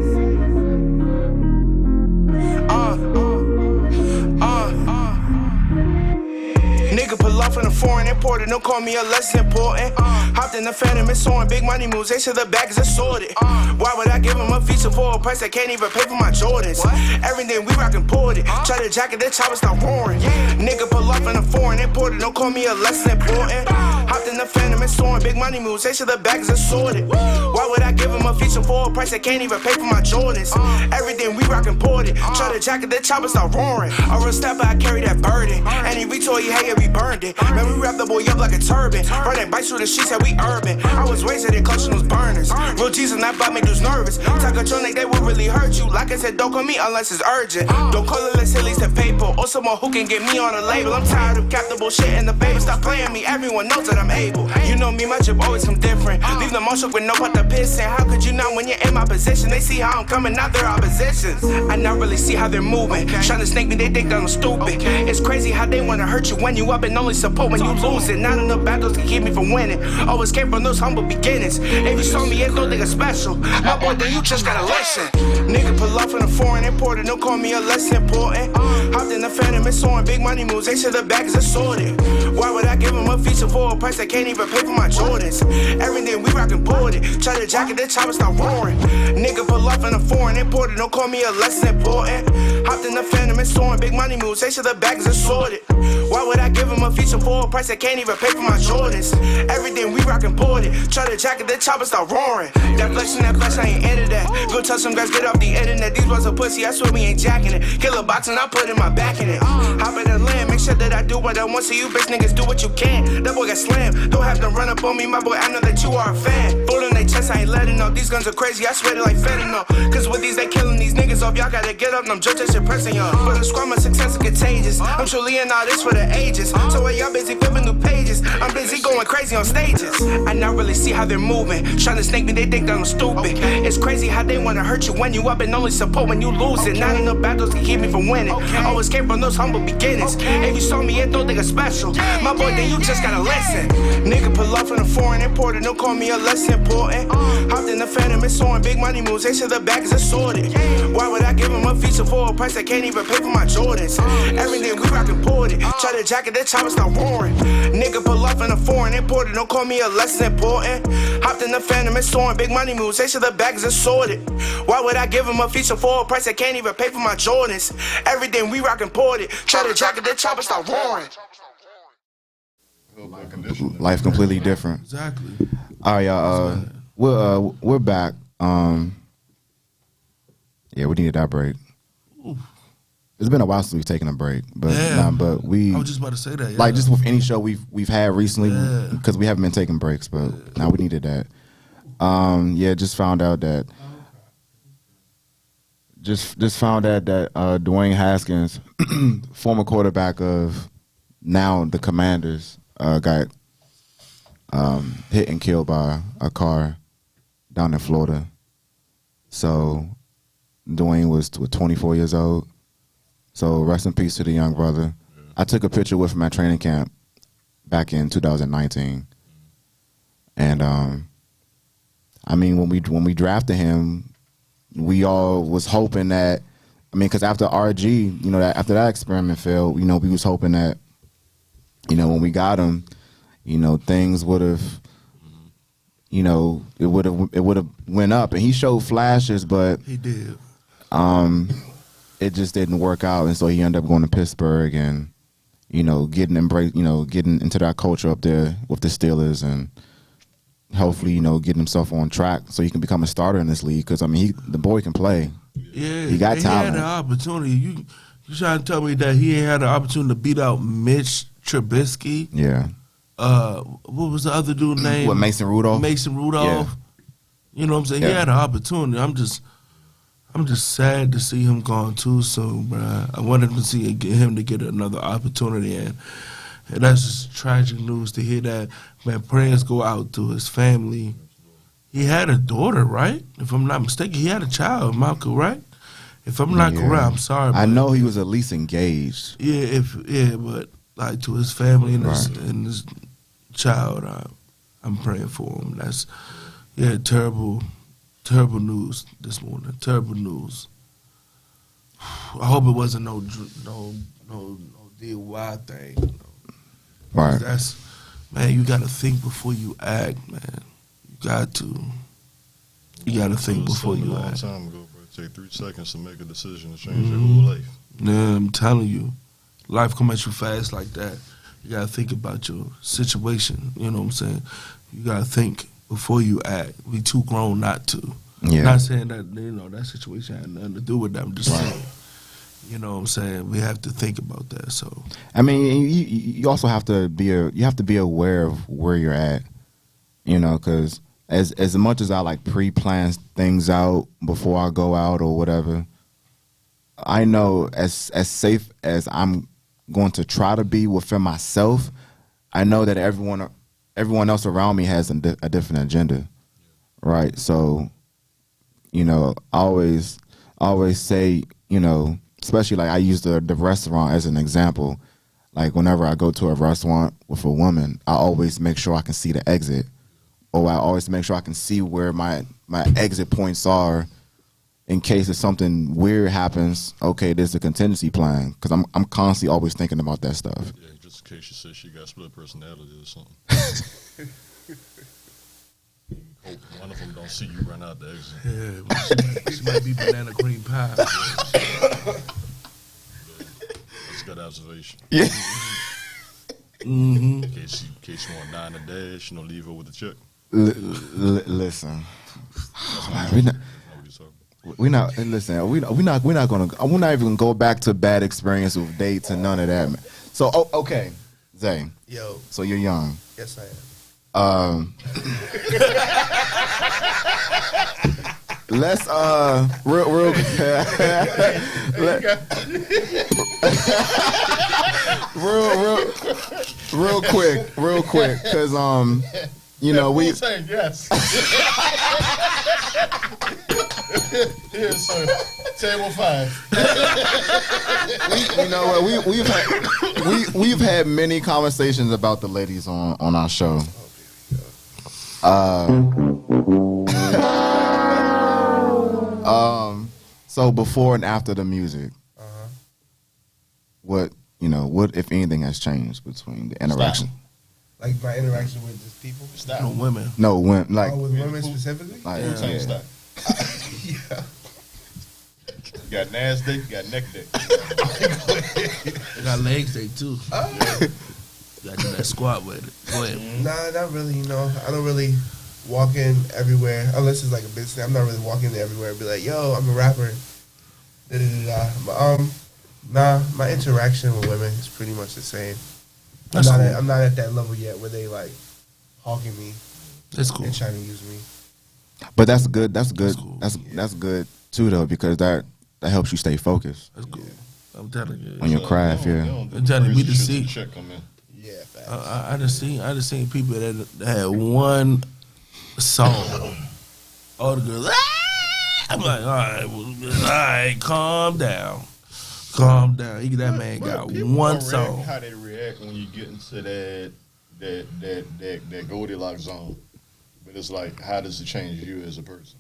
Nigga pull off in a foreign imported, don't call me a less important. Hopped in the Phantom, it's on big money moves, they said the bag is assorted. Why would I give him a feature for a price I can't even pay for my Jordans? Everything we rockin' ported, try to jacket, that chopper start roaring. Nigga pull off in a foreign imported, don't call me a less important. Hopped in the Phantom, it's on big money moves, they said the bag is assorted. Why would I give him a feature for a price I can't even pay for my Jordans? Everything we rockin' ported, try to jacket, that chopper start roaring. A real stepper, I carry that burden. Any retort you hate, we burned it. Man, we wrap the boy up like a turban. Burning bites through the sheets, said we urban. I was raised in clutching those burners. Real Jesus, not about me dudes nervous. Talk a tronic, they will really hurt you. Like I said, don't call me unless it's urgent. Don't call it less silly to paper. Or someone who can get me on a label. I'm tired of cap the bullshit in the paper. Stop playing me, everyone knows that I'm able. You know me, my trip always come different. Leave them all shook with no part to piss in. How could you not when you're in my position? They see how I'm coming, not their oppositions. I not really see how they're moving. Trying to snake me, they think that I'm stupid. It's crazy how they wanna hurt you when you up and only support when you lose it. Not enough battles can keep me from winning. Always came from those humble beginnings. If you saw me, it's no nigga special. My boy, then you just gotta listen. Nigga pull off in a foreign imported, don't call me a less important. Hopped in the Phantom, it's on big money moves, they said the bag is assorted. Why would I give him a feature for a price I can't even pay for my Jordans? Everything we rockin' boarded, try to jacket, that chopper start roaring. Nigga pull off in a foreign imported, don't call me a less important. Hopped in the Phantom, it's on big money moves, they said the bag is assorted. Why would I give him a feature for a price I can't even pay for my Jordans? Everything we rockin' boarded, try to jacket, that chopper start roaring. That flex, I ain't into that. Go tell some guys, get off the internet. These was a pussy, I swear we ain't jacking it. Kill a box and I put in my back in it. Hop in the land, make sure that I do what I want. So you bitch niggas do what you can. That boy got slammed, don't have to run up on me, my boy, I know that you are a fan. Full in their chest, I ain't letting know. These guns are crazy, I swear they like fentanyl. Cause with these, they killing these niggas off. Y'all gotta get up, them judge that shit pressing y'all. For the squad, my success is contagious. I'm truly in all this for the ages. So while y'all busy flipping new pages, I'm busy going crazy on stages. I not really see how they're moving. Trying to snake me, they think that I'm stupid. It's crazy how they wanna hurt you when you up and only support when you lose it. Not enough battles can keep me from winning. Always came from those humble beginnings. If you saw me, it don't think it's special. My boy, then you just gotta listen. Nigga pull off in a foreign imported, don't call me a less important. Hopped in the Phantom, it's on big money moves, they said the bag is assorted. Why would I give him a feature for a price I can't even pay for my Jordans? Everything we rockin' ported, try to jacket, that chopper start roaring. Nigga pull off in a foreign imported, don't call me a less important. Hopped in the Phantom, it's on big money moves, they said the bag is assorted. Why would I give him a feature for a price I can't even pay for my Jordans? Everything we rockin' ported, try to jacket, that chopper start roaring. Life completely different. Exactly. All right, y'all. We're back. Yeah, we needed that break. Oof. It's been a while since we've taken a break, but Yeah. but we I was just about to say that. Yeah. like just with any show we've had recently Yeah. because we haven't been taking breaks, but now we needed that. Yeah, just found out that Dwayne Haskins, former quarterback of now the Commanders, got hit and killed by a car down in Florida. So Dwayne was 24 years old. So rest in peace to the young brother. Yeah. I took a picture with him at training camp back in 2019. And I mean, when we drafted him, we all was hoping that, I mean, because after RG, you know, after that experiment failed, you know, we was hoping that, you know, when we got him, you know, things would have, you know, it would have went up. And he showed flashes, but he did. It just didn't work out, and so he ended up going to Pittsburgh and, you know, getting into that culture up there with the Steelers, and hopefully, getting himself on track so he can become a starter in this league. Because, I mean, the boy can play. Yeah, he got talent. He had the opportunity. You trying to tell me that he had the opportunity to beat out Mitch Trubisky? Yeah. What was the other dude's name? What, Mason Rudolph? Mason Rudolph. Yeah. You know what I'm saying? Yeah. He had an opportunity. I'm just sad to see him gone too soon, bro. I wanted to see him to get another opportunity, and that's just tragic news to hear that. Man, prayers go out to his family. He had a daughter, right? If I'm not mistaken, he had a child, Malcolm, right? If I'm not correct, I'm sorry. I know he was at least engaged. Yeah, but like to his family and his child, I'm praying for him. That's terrible news this morning. Terrible news. I hope it wasn't no DUI thing. Right. Man, you got to think before you act, man. You got to think before you act. A long time ago, bro. It take 3 seconds to make a decision to change your whole life. Yeah, I'm telling you. Life come at you fast like that. You got to think about your situation. You know what I'm saying? You got to think before you act. We too grown not to. Yeah. Not saying that, that situation had nothing to do with that. I'm just saying, you know what I'm saying? We have to think about that. So, I mean, you also have to be aware of where you're at, because as much as I like pre-plan things out before I go out or whatever, I know as safe as I'm going to try to be within myself, I know that everyone else around me has a different agenda, right? So, I always say, especially like I use the restaurant as an example. Like whenever I go to a restaurant with a woman, I always make sure I can see the exit, or I always make sure I can see where my exit points are in case if something weird happens. Okay, there's a contingency plan, because I'm constantly always thinking about that stuff. Yeah, just in case she says she got split personality or something. Hope one of them don't see you run out the exit. yeah, she might be banana cream pie. That's a good observation. Yeah. Mm-hmm. In case you want 9 a day, she don't leave her with a check. Listen, we're not even gonna go back to bad experience with dates and none of that, man. So okay, Zay. Yo. So you're young. Yes, I am. Let's real quick, because we saying yes. Here, sir. Table 5. we've had many conversations about the ladies on our show. So before and after the music, what if anything has changed between the interaction? Like my interaction with just people? Stop. No women. No, when like with women specifically? like Yeah. Stop. Yeah. You got NAS day, you got neck day. They got legs day too. You got to do that squat with it. Go ahead. Nah, not really. I don't really walk in everywhere unless it's like a business. I'm not really walking in everywhere and be like, "Yo, I'm a rapper." But, nah, my interaction with women is pretty much the same. I'm not at that level yet where they like hawking me That's cool. and trying to use me. But that's good. That's good. cool. That's good too, though, because that helps you stay focused That's cool. I'm telling you. on your craft. Yeah. I'm telling you, we just see. Check come in. Yeah, facts. I just seen people that had one song. All the girls, I'm like, all right, calm down. That man got People one don't song. react how they react when you get into that Goldilocks zone. But it's like, how does it change you as a person?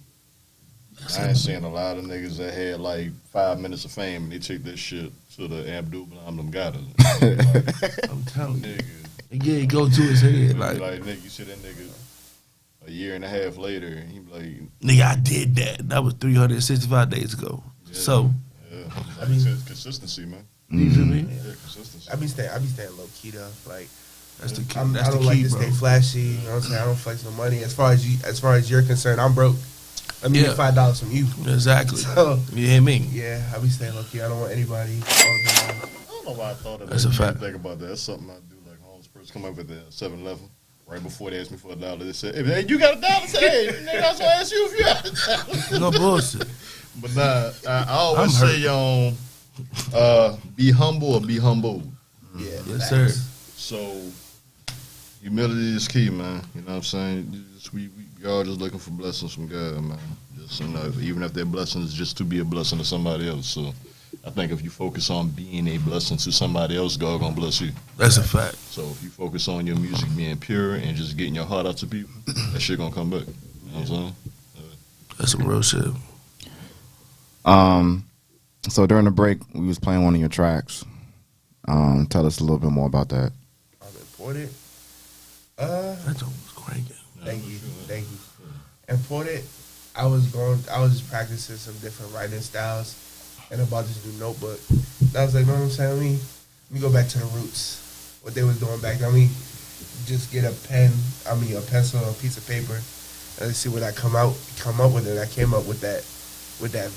I ain't seen a lot of niggas that had like 5 minutes of fame and they take that shit to the Abdul Blam Gata. I'm telling you. Nigga. Yeah, it go to his head. Like, Nigga, you see that nigga a year and a half later and he be like, nigga, I did that. That was 365 days ago. yeah, So, yeah. I mean- Consistency, man. you feel me? Yeah, consistency. I be staying low key though. Like That's the key. I That's the don't like key, to bro. stay flashy. You know what I'm saying? I don't flex no money. As far as you're concerned, I'm broke. Let me get $5 from you. Exactly. So, You hear me? yeah, I be staying low key. I don't want anybody. I don't know why I thought of that. That's a fact. Think about that. That's something I do. Like homeless person come up at the 7-Eleven right before they asked me for $1. They said, "Hey, you got $1?" I said, "Hey, nigga, that's why I asked you if you had $1." No bullshit. But nah, I always say, be humble or be humbled. Yeah, Yes, sir. So humility is key, man. You know what I'm saying? We all just looking for blessings from God, man. Just, even if their blessings is just to be a blessing to somebody else. So I think if you focus on being a blessing to somebody else, God gonna bless you. That's a fact. So if you focus on your music being pure and just getting your heart out to people, that shit gonna come back. You know what I'm saying? That's some real shit. So during the break, we was playing one of your tracks. Tell us a little bit more about that. I'm imported. That joke was cranking. Thank you. Imported. I was just practicing some different writing styles and about this new notebook. And I was like, know what I'm saying? Let me go back to the roots. What they was doing back then. Let me just get a pencil, a piece of paper, and let's see what I come up with. And I came up with that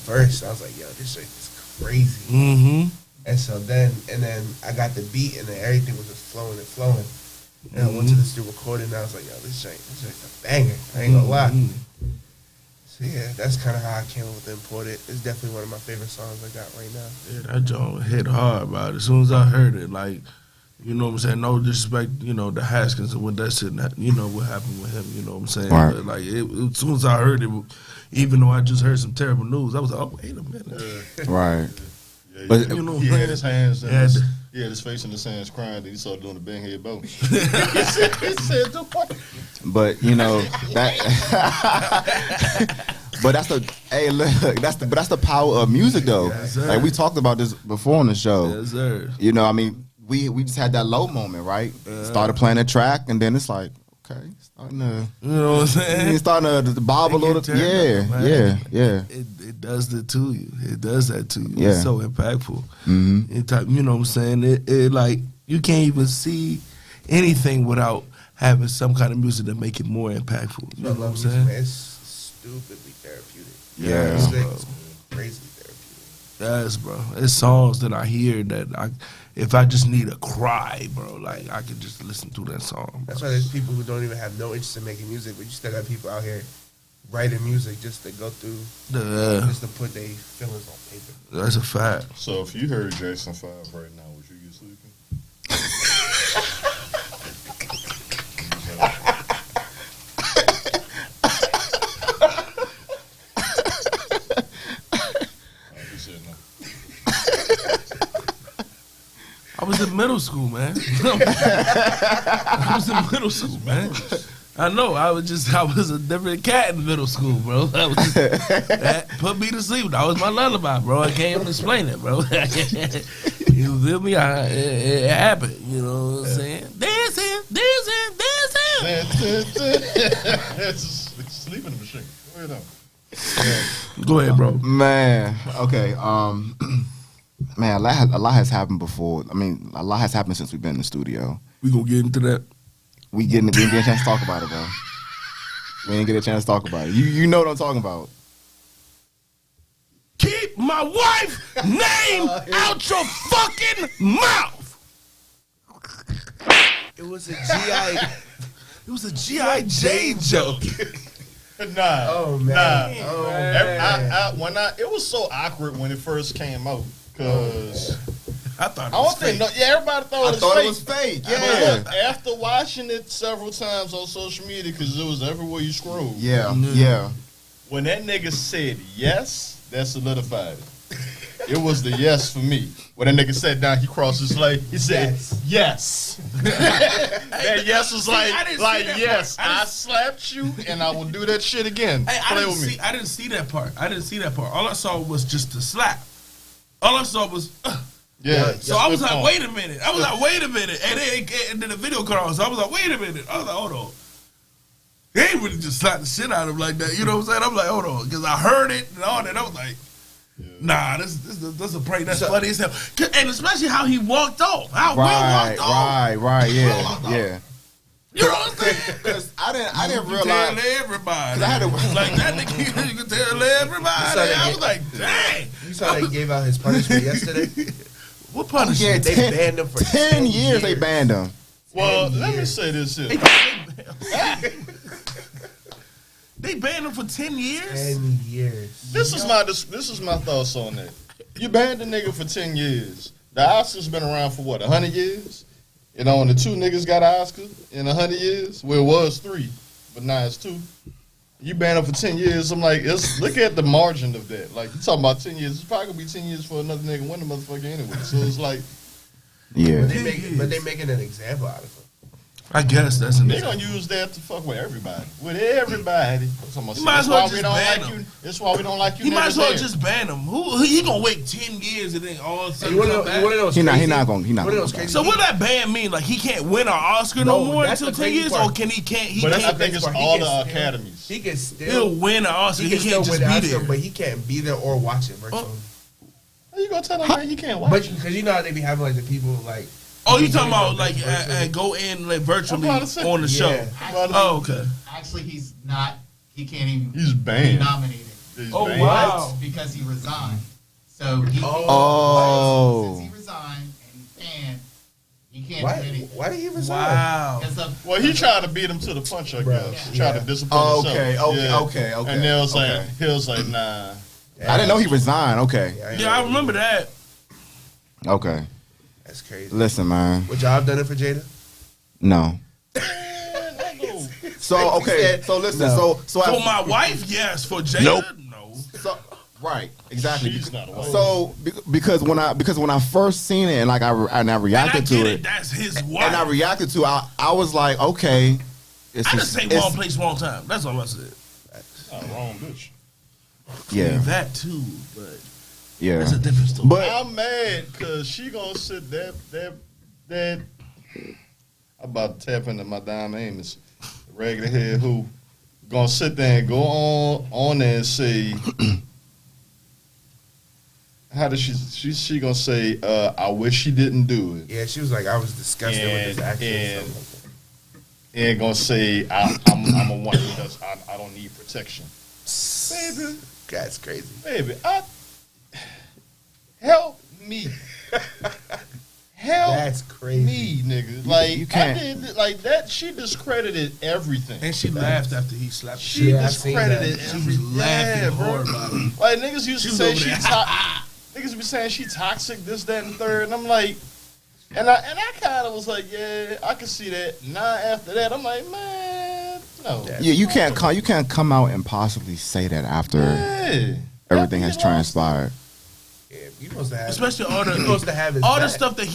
verse. I was like, yo, this shit is crazy. Mm-hmm. And so then I got the beat, and then everything was just flowing. And I went to the studio recording, and I was like, yo, this shit's a banger. I ain't gonna lie. So yeah, that's kind of how I came up with Imported. It's definitely one of my favorite songs I got right now. Yeah, that joint hit hard, bro. As soon as I heard it, like, you know what I'm saying? No disrespect, the Haskins and what that shit, you know what happened with him, you know what I'm saying? Right. But like, as soon as I heard it, even though I just heard some terrible news, I was like, oh, wait a minute. Right. Yeah, But- You know what he I'm had his saying? hands, Yeah, he had his face in his hands crying. Then he started doing the bang head bow. he said, "The fuck?" But that. But that's the power of music, though. Yes, sir. Like we talked about this before on the show. Yes, sir. I mean, we just had that low moment, right? Started playing a track, and then it's like, okay, starting to. You know what I'm saying? Starting to bob a It little. can turn up, man. Yeah. It does that to you. It does that to you. Yeah. It's so impactful. Mm-hmm. You know what I'm saying? It like, you can't even see anything without having some kind of music to make it more impactful. You know what I'm saying? Man, it's stupidly therapeutic. Yeah. It's bro. crazy therapeutic. Yes, bro. It's songs that I hear that if I just need a cry, bro, like I could just listen to that song. That's why there's people who don't even have no interest in making music, but you still got people out here writing music just to go through, just to put their feelings on paper. That's a fact. So if you heard Jackson 5 right now, would you get sleeping? I was in middle school, man. I was in middle school, man. I know. I was a different cat in middle school, bro. That put me to sleep. That was my lullaby, bro. I can't even explain it, bro. You feel me? It happened. You know what I'm saying? Dancing. Sleep in the machine. Go ahead on. Go ahead, bro. Man, okay. Man, a lot has happened before. I mean, a lot has happened since we've been in the studio. We gonna get into that. We didn't get a chance to talk about it, bro. We didn't get a chance to talk about it. You know what I'm talking about. Keep my wife's name out your fucking mouth. It was a GI. It was a G.I. Jane joke. Nah. Oh, man. Nah. Oh, man. It was so awkward when it first came out because I thought it I was don't think fake. everybody thought it was fake. Yeah. But after watching it several times on social media, because it was everywhere you scroll. Yeah. When that nigga said yes, that solidified it. It was the yes for me. When that nigga sat down, he crossed his leg. He said yes. That yes was like yes, I slapped you and I will do that shit again. Hey, Play with me. I didn't see that part. All I saw was just the slap. All I saw was. Yeah. So I was like, wait a minute. And then the video cut off. So I was like, wait a minute. I was like, hold on. They ain't really just slapped the shit out of him like that. You know what I'm saying? I'm like, hold on. Because I heard it and all that. I was like, Nah, this a prank. That's funny as hell. And especially how he walked off. How Will walked off. Right, yeah. You know what I'm saying? Because I didn't You realize. tell everybody. I had to- Like that nigga, you can tell everybody. I was like, dang. You saw they gave out his punishment yesterday. What Yeah, punishment? They banned him for 10 years. They banned him. Well, let me say this here. They banned him for 10 years? 10 years. This is my thoughts on that. You banned the nigga for 10 years. The Oscar's been around for what, 100 years? You know, and the 2 niggas got an Oscar in 100 years. Well, it was 3, but now it's 2. You banned him for 10 years. I'm like, look at the margin of that. Like, you talking about 10 years. It's probably gonna be 10 years for another nigga win the motherfucker anyway. So it's like, Yeah. But they making an example out of him. I guess that's an they gonna use that to fuck with everybody. With everybody. You might as well just ban like him. you. That's why we don't like you. He might as well there. just ban him. He gonna wait 10 years and then all of a sudden You wanna come back? know what's He crazy? not gonna. Wanna know what's crazy? So what that ban mean? Like he can't win an Oscar no more that's until the 10 crazy years, part. or he can't? But I can't. think it's He all can the still- academies. He can He'll still win an Oscar. he He can can't still just win be the Oscar, there. but he can't be there or watch it virtually. How you gonna tell him man he can't watch But it? because you know how they be having like the people like. Oh, you talking about like virtually. go in like virtually I'm about to say- on the show? Yeah. Oh, okay. Actually, he's not. He can't even He's be banned. nominated He's Oh, banned. wow. because he resigned. So he Oh. since he resigned and he's banned, he can't do Why? anything. Why did he resign? Wow. Because of, Well, he tried to beat him to the punch, I Bruh, guess. He tried yeah. to discipline Oh, himself. okay. And they was like, okay. he was like, nah. I didn't know he resigned. Okay. Yeah, I remember that. Okay. That's crazy. Listen, man. Would y'all have done it for Jada? No. So okay. said So listen. no. So For my wife, yes. For Jada, Nope. no. So, right, exactly. She's not a wife. So because when I first seen it and like I And I reacted get to it. it That's his wife. and I reacted to it, I was like, okay, it's I just say it's- wrong place, wrong time. That's all I said. Not wrong, bitch. Yeah, That too, but yeah. that's a different story. But I'm mad because she gonna sit that. I'm about to tap into my dime Amos, the regular head who gonna sit there and go on there and say, how does she gonna say, I wish she didn't do it. Yeah, she was like, I was disgusted with this action. And- and stuff And gonna say, I'm a woman because I don't need protection. Baby, like that. That's crazy. baby, help me. Help That's crazy. me, nigga. Like You can't- I did like that. She discredited everything. And she laughed after he slapped her. She Yeah, I seen discredited that. She was everything. laughing Yeah, bro. hard about it. Like niggas used She to was say over she there. niggas be saying she toxic, this, that, and third, and I'm like, and I kind of was like, yeah, I can see that. Now after that, I'm like, man, no. yeah, you can't come out and possibly say that after Yeah. everything has You know what I'm transpired. Yeah, you supposed to have. Especially all you supposed to have his the back. stuff that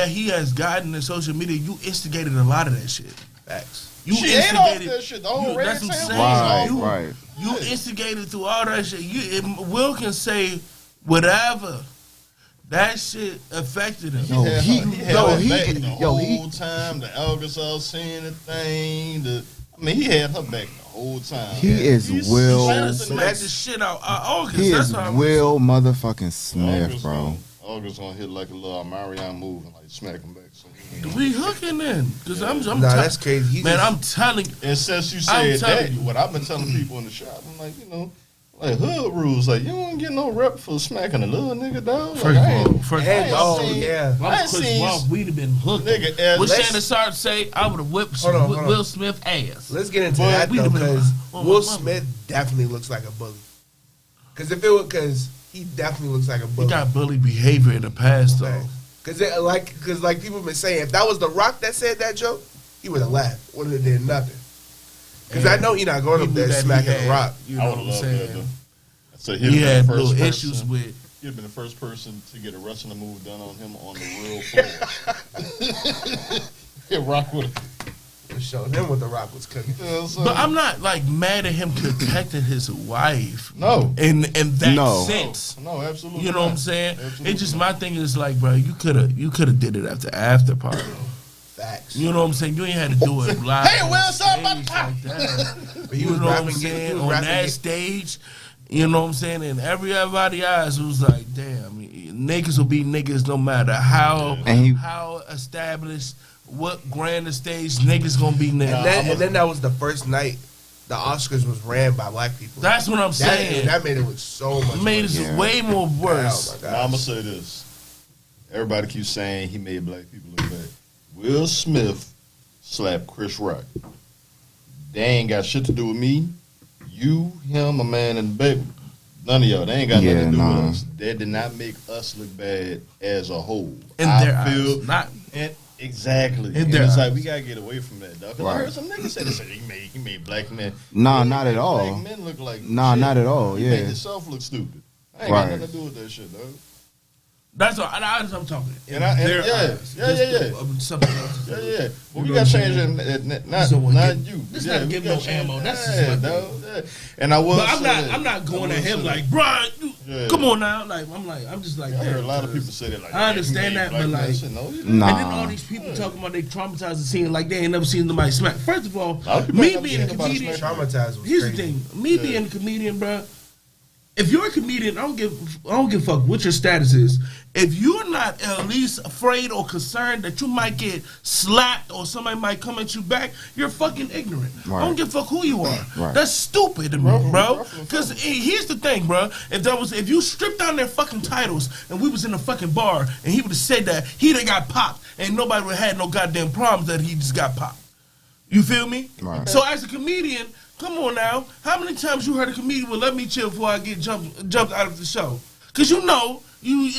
he has gotten in social media. You instigated a lot of that shit. Facts. You She ain't off instigated. that shit. The whole red That's what I'm tail saying. Right, You- right. You instigated through all that shit. Will can say whatever. That shit affected him. Yo, had he- her- had yo, her he- back the yo, he- whole time. The Elvis all saying the thing. I mean, he had her back the whole time. He is Will- Madison So knocked the shit out August. He That's is how Will motherfucking Smith, bro. August gonna hit like a little Marion move and like smack him back. So we hooking then, because I'm Nah, tell- that's crazy. He man, just- I'm telling you. and since you I'm said telling that, you. what I've been telling people in the shop, I'm like, like hood rules, like you don't get no rep for smacking a little nigga, dog. Like, First I of ain't- all, first And, of all, oh, yeah. I ain't Chris seen Wolf, we'd have been hooked. nigga as What let's- Shannon Sharp say, I would have whipped Hold on, hold on. Will Smith ass. Let's get into But that we though, done been because on my Will mama. Smith definitely looks like a bully. Because he definitely looks like a He bully. got bully behavior in the past though. Because like people been saying, if that was The Rock that said that joke, he would have laughed. Wouldn't have did nothing. Because I know he not going He up knew there that he smacking had, The Rock. You I know would what have I'm loved that saying? though. So He had little person- issues with. He'd have been the first person to get a wrestling move done on him on the real floor. Yeah, Rock would have. Showed him what The Rock was cooking. But I'm not like mad at him protecting his wife No. in that No. sense. No, absolutely. You know what I'm not. saying? Absolutely It's just not. my thing is like, bro, you could have did it after party. Facts. You know what I'm saying? You ain't had to do it live. Hey, on Will, something stage about like that. But he You was know what I'm rapping, saying? he was On rapping that it. stage, You know what I'm saying? And everybody's eyes was like, damn, niggas will be niggas no matter how established, what grander stage niggas gonna be niggas. And then that was the first night the Oscars was ran by black people. That's what I'm saying. That made it look so much made it way more worse. Now, I'm gonna say this. Everybody keeps saying he made black people look bad. Will Smith slapped Chris Rock. They ain't got shit to do with me. You, him, a man, and the baby. None of y'all. They ain't got nothing to do with us. They did not make us look bad as a whole. Exactly. And it's like, we gotta get away from that, dog. Because I heard some niggas say he made black men. Nah, not at all. Black men look like Nah, shit. not at all. You Yeah. made yourself look stupid. I ain't got nothing to do with that shit, dog. That's what I'm talking. Something else. Yeah. Well, we gotta change it. Not you. Let's not give no ammo. That's And I was. But I'm not going at him like, bro. Come on now. I'm just like. I heard a lot of people say that. Like, I understand that, but like, nah. And then all these people talking about they traumatized the scene like they ain't never seen somebody smack. First of all, me being a comedian, here's the thing. Me being a comedian, bro. If you're a comedian, I don't give a fuck what your status is. If you're not at least afraid or concerned that you might get slapped or somebody might come at you back, you're fucking ignorant. Right. I don't give a fuck who you are. Right. That's stupid to me, bro. Because here's the thing, bro. If you stripped down their fucking titles and we was in a fucking bar and he would have said that, he'd have got popped and nobody would have had no goddamn problems that he just got popped. You feel me? Right. So as a comedian, come on now. How many times you heard a comedian will let me chill before I get jumped out of the show? Cause you know, you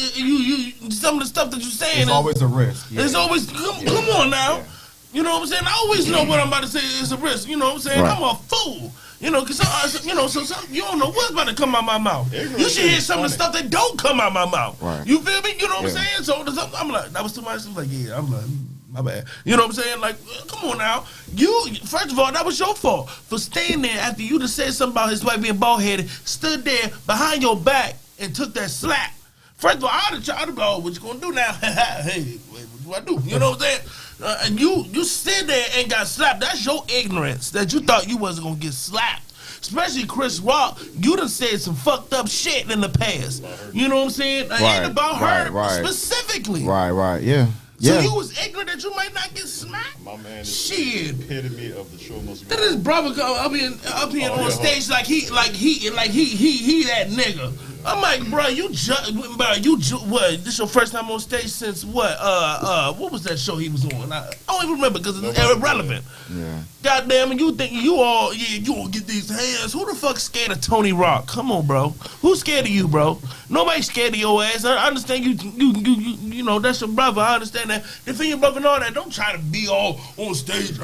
some of the stuff that you're saying. It's always a risk. Yeah. It's always come on now. Yeah. You know what I'm saying? I always know what I'm about to say is a risk. You know what I'm saying? Right. I'm a fool. You know, cause you don't know what's about to come out my mouth. You should hear some of the stuff that don't come out my mouth. Right. You feel me? You know what I'm saying? So I'm like, that was too much. I'm like, yeah, I'm like, my bad. You know what I'm saying? Like, come on now. First of all, that was your fault for staying there after you just said something about his wife being bald-headed, stood there behind your back and took that slap. First of all, I'd have tried to go, what you gonna do now? Hey, what do I do? You know what I'm saying? And you sit there and got slapped. That's your ignorance that you thought you wasn't gonna get slapped. Especially Chris Rock, you done said some fucked up shit in the past. You know what I'm saying? And about her specifically. Right, yeah. So you was ignorant that you might not get smacked? My man is shit. The epitome of the show must be. That his brother come up here on stage like he that nigga. I'm like, bro, what? This your first time on stage since what? What was that show he was on? I don't even remember because it's irrelevant. Yeah. Goddamn, and you think you gonna get these hands? Who the fuck scared of Tony Rock? Come on, bro. Who's scared of you, bro? Nobody's scared of your ass. I understand you know that's your brother. I understand that. Defend your brother and all that. Don't try to be all on stage.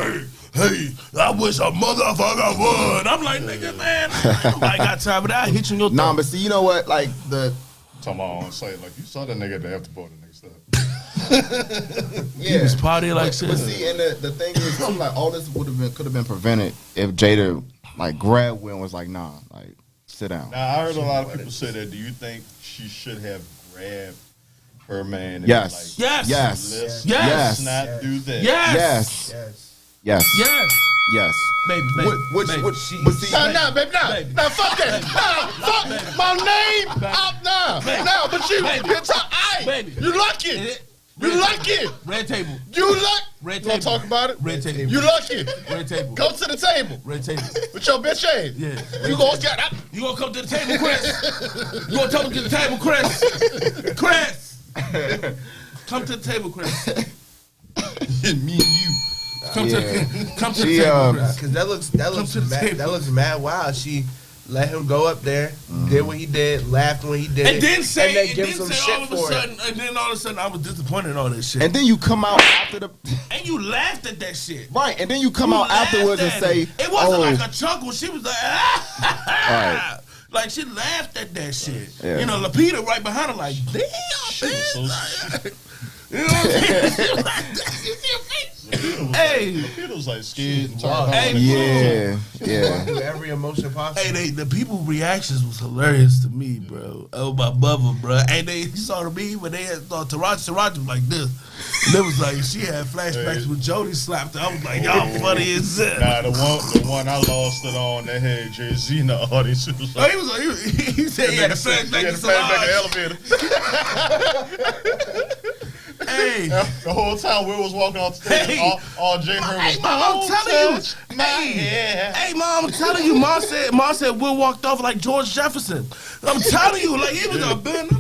Hey, I wish a motherfucker would. I'm like, nigga, man, nobody got time for that. I hit you in your throat. Nah, but see, you know what? Like talking about on site, like you saw that nigga at the after party next time. Yeah, he was partying like shit. But see, and the thing is, I'm like, all this could have been prevented if Jada like grabbed Will and was like, nah, like sit down. Now I heard a lot of people say that. Do you think she should have grabbed her man? And Yes. Like, Yes. Let's not do that. Yes. Baby. But see, nah, baby, nah, fuck that. Fuck my name out now. Nah, but you lucky. You lucky. Red table. You lucky. Red table. You want to talk about it? Red table. You lucky. Red table. Come to the table. Red table. With your bitch ass. Yeah. You gonna come to the table, Chris. You gonna come to the table, Chris. Chris. Come to the table, Chris. Me and you. Come to the table, Chris. Because that looks mad wild. She let him go up there, did what he did, laughed when he did, and then say, give him some shit all of a sudden, and then all of a sudden I was disappointed in all that shit. And then you come out after the, and you laughed at that shit, right? And then you come out afterwards and say, it wasn't like a chuckle. She was like, right. Like she laughed at that shit. Yeah. You know, Lapita right behind her, like, damn, man. You know what I'm saying? You see her face? Hey, Peter was like scared and Wow. turned Yeah. Through every emotion possible. hey, the people reactions was hilarious to me, bro. Oh my mother, bro. And they saw the meme when they had thought Taraji was like this. And it was like she had flashbacks when Jody slapped her. I was like, y'all funny as shit. Nah, the one I lost it on that had Jay-Z in the audience. He was like, He said he had a flashback to flashback in Solange. the elevator. Hey. The whole time we was walking off the stage, Hey. all Jay heard was, Hey, Mom, I'm telling you. my hair. Hey, Mom, I'm telling you. Mom said Will walked off like George Jefferson. I'm telling you, like he was a band.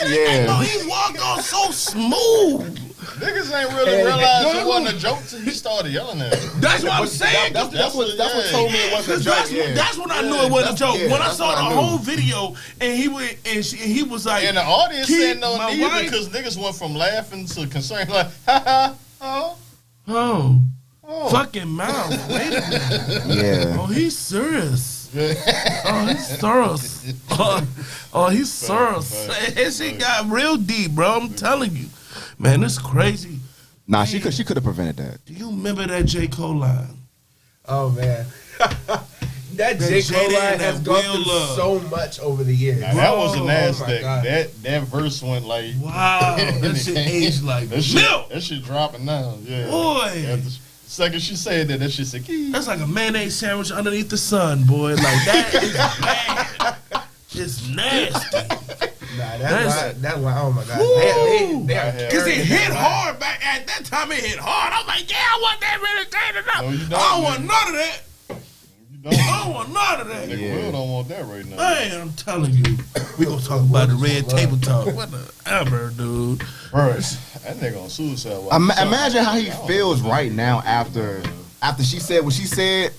Yeah. He walked off so smooth. Niggas ain't really realized it wasn't a joke till he started yelling at him. That's what I'm saying. That's what told me it wasn't a joke. That's when I knew it wasn't a joke. Yeah, When I that's saw what the I knew. whole video and he was like, And the audience "Keep said no my neither wife." because niggas went from laughing to concerned, like, ha ha, oh, fucking mouth. Wait a minute. Yeah. Oh, he's serious. Oh, he's serious. Oh, he's serious. That shit got real deep, bro. I'm telling you, man, it's crazy. Nah, she could have prevented that. Do you remember that J. Cole line? Oh man, that J. Cole Jada line and has that gone Will through Love. so much over the years. Now, that was a Oh, nasty. my God. That verse went like, Wow, that shit aged like milk. that shit dropping now. Yeah. Boy. Yeah, the second she said that shit said, "Key." That's like a mayonnaise sandwich underneath the sun, boy. Like that is bad. It's nasty. Nah, That's- that line, oh my God. Woo! They are Cause carrying it hit that line. hard back at that time. It hit hard. I was like, yeah, I want that really tainted up. No, you don't, I don't want man. none of that. You don't. I don't want none of that. Nigga Will don't want that right now. Man, I'm telling you, we gonna talk about the red table talk. Whatever, dude. Bro, that nigga on suicide watch. Imagine how he feels right now after she said what she said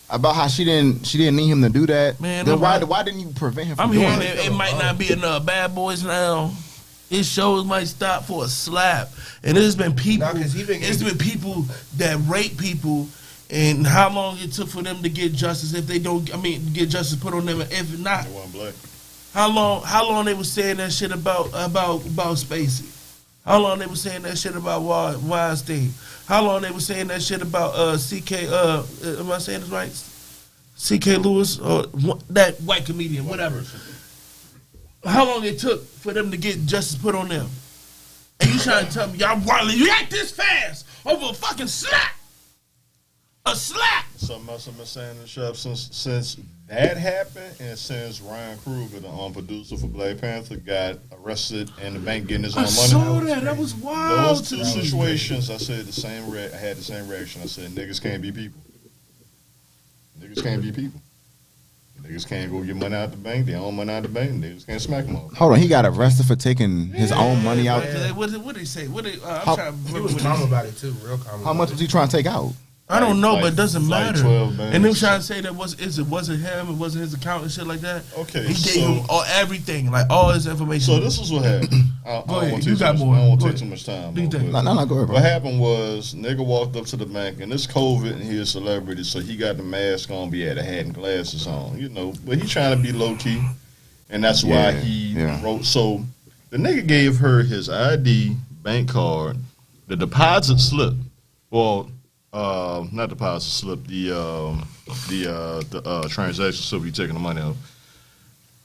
about how she didn't need him to do that. Man, then I'm- why didn't you prevent him from I'm doing hearing it? it might not be enough Bad Boys now. His shows might stop for a slap, and there's been people. Nah, 'cause he been There's been people that rape people, and how long it took for them to get justice if they don't. I mean, get justice put on them. If not, They wasn't black. how long they was saying that shit about Spacey? How long they was saying that shit about Weinstein? How long they was saying that shit about CK? Am I saying this right? CK Lewis or that white comedian, whatever. How long it took for them to get justice put on them? And you trying to tell me y'all react this fast over a fucking slap? A slap? Something else I've been saying in the shop since that happened, and since Ryan Coogler, the producer for Black Panther, got arrested and the bank getting his own I money. saw that. That was wild. Those two situations, I said I had the same reaction. I said, niggas can't be people. Niggas can't be people. Niggas can't go get money out the bank. They own money out the bank. Niggas can't smack them off. Hold on, he got arrested for taking his own money out. What did they say? I'm How- trying to He remember was what calm they- about it too, real calm. How much was he trying to take out? I don't know, but it Like doesn't 12 matter. bands. And them trying to say that it wasn't him, it wasn't his account and shit like that. Okay, He gave so- him everything, like all his information. So this is what happened. I Go don't ahead. want to You take got too more. much- I don't want Go to take ahead. too much time. Do you think? but No, go ahead, bro. What happened was, nigga walked up to the bank, and it's COVID, and he a celebrity, so he got the mask on, but he had a hat and glasses on, But he trying to be low key, and that's why he wrote. So the nigga gave her his ID, bank card, the deposit slip. Well, not deposit slip. The transaction slip. You taking the money out.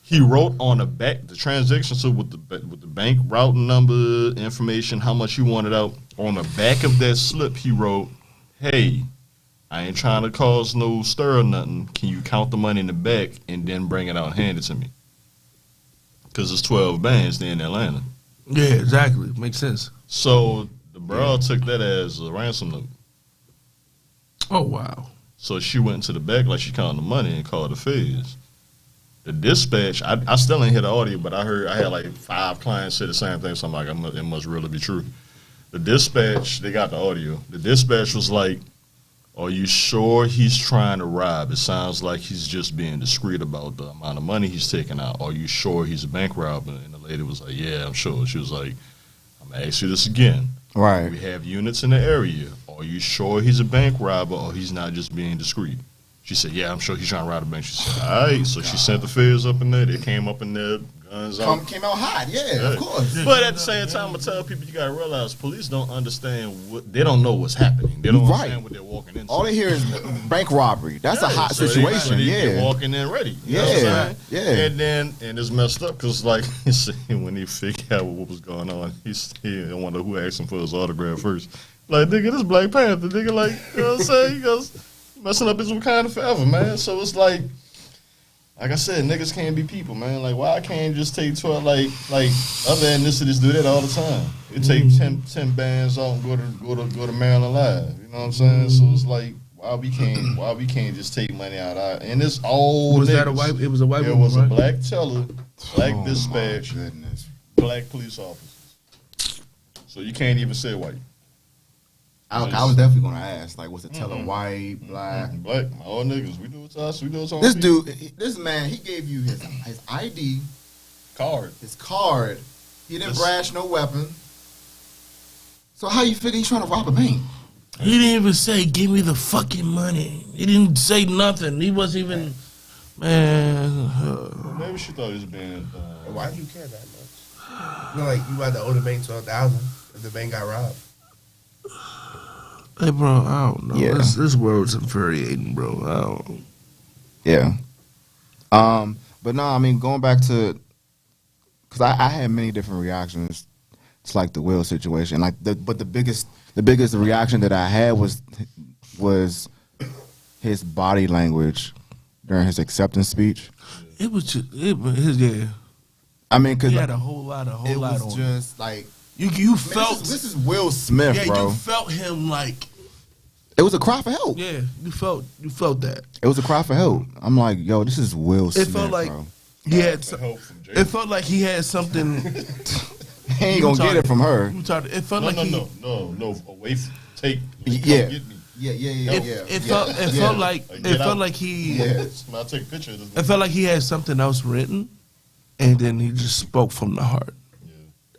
He wrote on the back the transaction slip with the bank routing number, information, how much he wanted out. On the back of that slip, he wrote, "Hey, I ain't trying to cause no stir or nothing. Can you count the money in the back and then bring it out and hand it to me? Because it's 12 bands there in Atlanta." Yeah, exactly. Makes sense. So the bro took that as a ransom note. Oh wow. So she went to the back like she counted the money and called the feds. The dispatch, I still ain't hear the audio, but I had like 5 clients say the same thing, so I'm like, it must really be true. The dispatch, they got the audio. The dispatch was like, "Are you sure he's trying to rob? It sounds like he's just being discreet about the amount of money he's taking out. Are you sure he's a bank robber?" And the lady was like, "Yeah, I'm sure." She was like, "I'm going to ask you this again. Right. We have units in the area. Are you sure he's a bank robber or he's not just being discreet?" She said, "Yeah, I'm sure he's trying to rob a bank." She said, "All right." So she sent the feds up in there. They came up in there, came out hot. Yeah, of course. But at the same time, I tell people you gotta realize police don't understand they don't know what's happening. They don't understand what they're walking into. All they hear is bank robbery. That's a hot situation. They're walking in ready. You know what I'm saying? And it's messed up because like when he figured out what was going on, I wonder who asked him for his autograph first. Like, nigga, this Black Panther, nigga, like, you know what I'm saying? He goes, messing up his Wakanda forever, man. So it's like I said, niggas can't be people, man. Like, why I can't just take 12, like other ethnicities do that all the time. It take 10 bands out and go to Maryland Live. You know what I'm saying? So it's like, why we can't just take money out of and it's all was niggas. That a white? It was a white. There woman, was right? a black teller, black dispatch, black police officers. So you can't even say white. I was definitely gonna ask, like, was the teller white, black? Black, all niggas. We do it to us. We do it to our This people. dude, this man, he gave you his ID card. His card. He didn't brash no weapon. So how you figure he's trying to rob a bank? He didn't even say, "Give me the fucking money." He didn't say nothing. He wasn't even, man. Maybe she thought he was being. Why do you care that much? You know, like you had to owe the bank $12,000 if the bank got robbed. Hey, bro, I don't know. Yeah. This world's infuriating, bro. I don't. Yeah. But no, I mean, going back to, because I had many different reactions to like the Will situation. Like, but the biggest reaction that I had was his body language during his acceptance speech. It was just, yeah. I mean, because he had a whole lot it on was just like you felt this is Will Smith, yeah, bro. you felt him like. It was a cry for help. Yeah, you felt that. It was a cry for help. I'm like, yo, this is Will Smith, It felt like bro. he had. It felt like he had something. He ain't gonna get it from her. It felt like no. Away from take. Yeah. Get me. Yeah. It felt like he. Yeah. I'll take a picture of this. It felt like he had something else written, and then he just spoke from the heart. Yeah.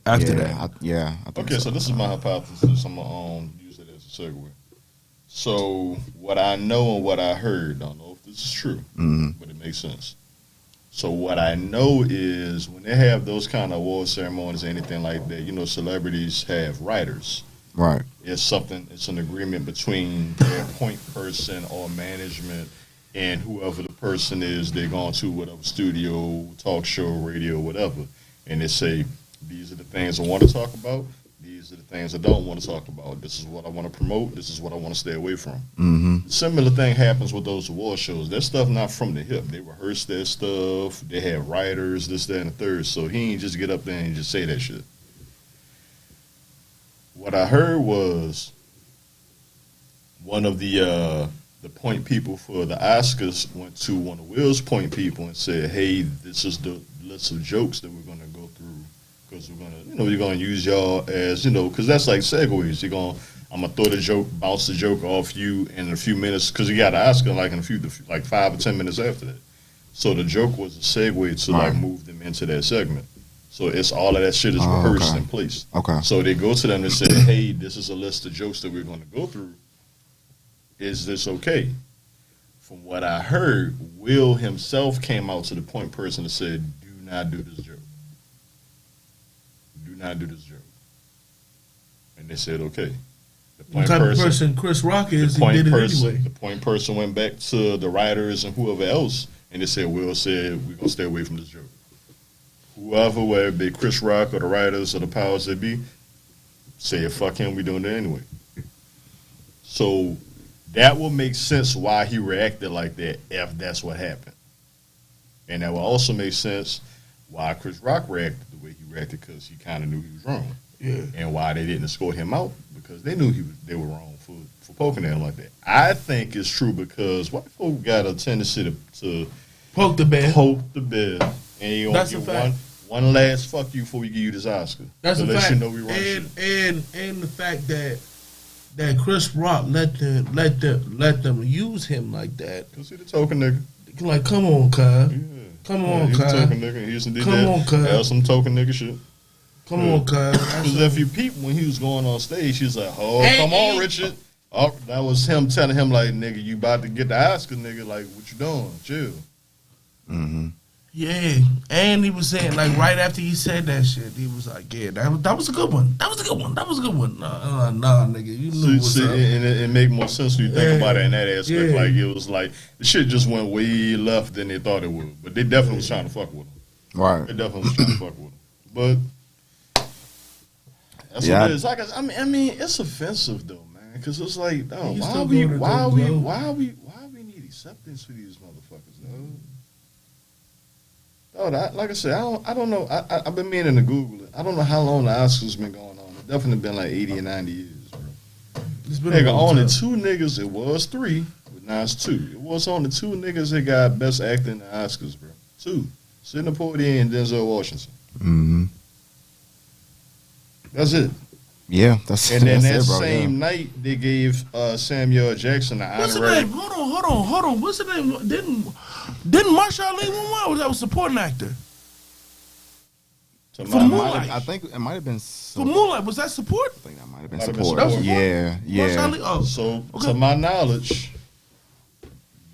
After that, I think so this is my hypothesis. I'm gonna use it as a segue. So what I know and what I heard, I don't know if this is true, but it makes sense. So what I know is when they have those kind of award ceremonies or anything like that, you know, celebrities have writers. Right. It's an agreement between their point person or management and whoever the person is they're going to, whatever studio, talk show, radio, whatever. And they say, these are the things I want to talk about. These are the things I don't want to talk about. This is what I want to promote. This is what I want to stay away from. Mm-hmm. Similar thing happens with those award shows. Their stuff not from the hip. They rehearse their stuff. They have writers, this, that, and the third. So he ain't just get up there and just say that shit. What I heard was one of the point people for the Oscars went to one of Will's point people and said, hey, this is the list of jokes that we're going to go through. Because we're gonna use y'all as, because that's like segues. I'm gonna throw the joke, bounce the joke off you in a few minutes, because you got to ask them like in 5 or 10 minutes after that. So the joke was a segue to like move them into that segment. So it's all of that shit is rehearsed in place. Okay. So they go to them and say, hey, this is a list of jokes that we're gonna go through. Is this okay? From what I heard, Will himself came out to the point person and said, do not do this joke. Do not do this joke. And they said, okay. The what type of person Chris Rock is, he did it anyway. The point person went back to the writers and whoever else, and they said, Will said, we're going to stay away from this joke. Whoever, whether it be Chris Rock or the writers or the powers that be, say, fuck him, we doing it anyway. So that will make sense why he reacted like that if that's what happened. And that will also make sense why Chris Rock reacted the way he reacted, because he kind of knew he was wrong. Yeah. And why they didn't escort him out, because they knew they were wrong for poking at him like that. I think it's true because white folk got a tendency to poke the bear. And you That's give a fact. one last fuck you before we give you this Oscar. That's a let fact. you know we wrong shit. And the fact that Chris Rock let them use him like that. Cause he the token nigga. Like, come on, cuz. Yeah. Come on, he's cuz. a token nigga. He used to do Come on, cuz. That was some token nigga shit. Come on, cuz. Because if you peep when he was going on stage, he was like, "Oh, come on, Richard." Oh, that was him telling him like, "Nigga, you about to get the Oscar, nigga. Like, what you doing? Chill." Mm-hmm. Yeah, and he was saying like right after he said that shit, he was like, "Yeah, that was a good one. That was a good one. That was a good one." Nah, nigga, you knew what's up. And it make more sense when you think about it in that aspect. Yeah. Like it was like the shit just went way left than they thought it would, but they definitely was trying to fuck with him. Right. They definitely was trying to fuck with him, but that's what it is. Like I mean, it's offensive though, man, because it's like, oh, why we need acceptance for these motherfuckers, though? Oh, like I said, I don't know. I've been meaning to Google it. I don't know how long the Oscars been going on. It's definitely been like 80 or 90 years, bro. It's been Nigga, only 2 niggas. It was 3, but now it's 2. It was only 2 niggas that got Best Actor in the Oscars, bro. 2. Sidney Poitier and Denzel Washington. Mm-hmm. That's it. Yeah, that's And then that's that it, bro, same night, they gave Samuel Jackson the What's the honorary. name? Hold on. What's the name? Didn't Marsha Ali win one? Or was that was supporting actor? To For my Moonlight. knowledge. I think it might have been For Moonlight, was that support? I think that might have been Might have been support. support. Yeah, Marsha yeah. Ali? Oh, So, okay. to my knowledge,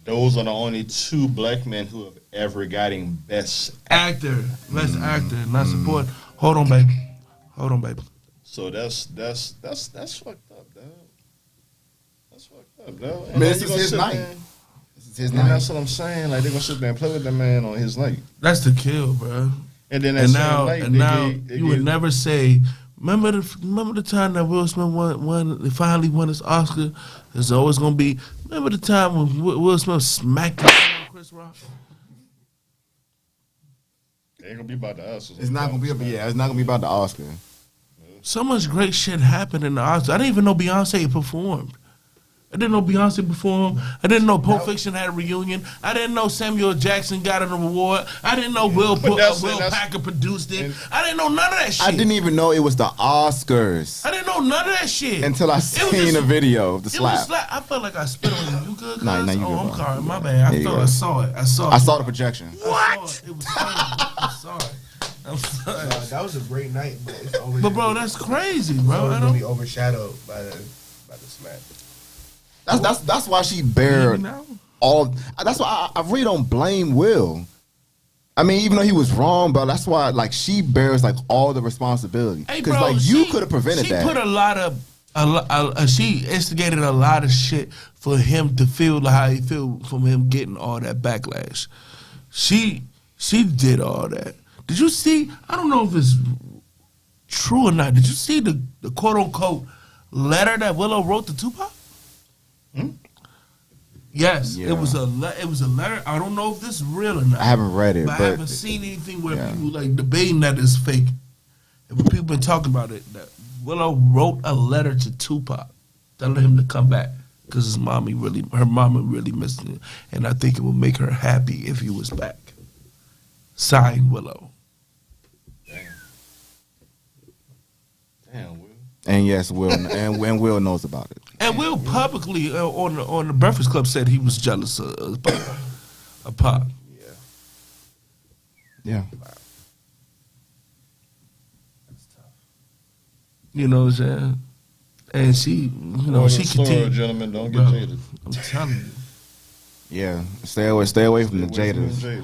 those are the only 2 black men who have ever gotten Best actor, best actor, not support. Hold on, baby. So that's fucked up, dog. That's fucked up, dog. Man, this is his night. This is his And night. that's what I'm saying. Like, they're going to sit there and play with that man on his night. That's the kill, bro. And then that And same now, night, you would never say. Remember the time that Will Smith won finally won his Oscar. There's always gonna be. Remember the time when Will Smith smacked the shit out of Chris Rock. It ain't going to be about the Oscars. It's not gonna be it's not gonna be about the Oscar. So much great shit happened in the Oscars. I didn't even know Beyonce performed. I didn't know Beyonce performed. I didn't know Pulp Fiction had a reunion. I didn't know Samuel Jackson got an award. I didn't know Will Packer produced it. I didn't know none of that shit. I didn't even know it was the Oscars I didn't know none of that shit. until I seen a video of the It was slap. I felt like I spit on you. You good? Nah, cuz? you Oh, good, I'm bro. sorry. My bad. There you go. I saw it. I saw the projection. What? It was crazy. I'm sorry. I'm sorry. That was a great night, but it's always. But bro, that's crazy, bro. always I gonna be don't. overshadowed by the smack. That's why she bared all. That's why I really don't blame Will. I mean, even though he was wrong, but that's why like she bears like all the responsibility Hey, because bro, like you could have prevented she that. She put a lot of. She instigated a lot of shit for him to feel how he feel from him getting all that backlash. She did all that. Did you see? I don't know if it's true or not. Did you see the quote unquote letter that Willow wrote to Tupac? Yes, Yeah. it was a letter. I don't know if this is real or not. I haven't read it, but I but haven't seen anything where yeah. people like debating that it's fake. And when people been talking about it, that Willow wrote a letter to Tupac telling him to come back because her mama really missed him, and I think it would make her happy if he was back. Signed, Willow. Damn, Will. And yes, Will and Will knows about it. And Will publicly on the Breakfast Club said he was jealous of Pop. Yeah. You know what I'm saying? And she, she continued. Gentlemen, don't get Bro, jaded. I'm telling you. Yeah. Stay away from the Jaders.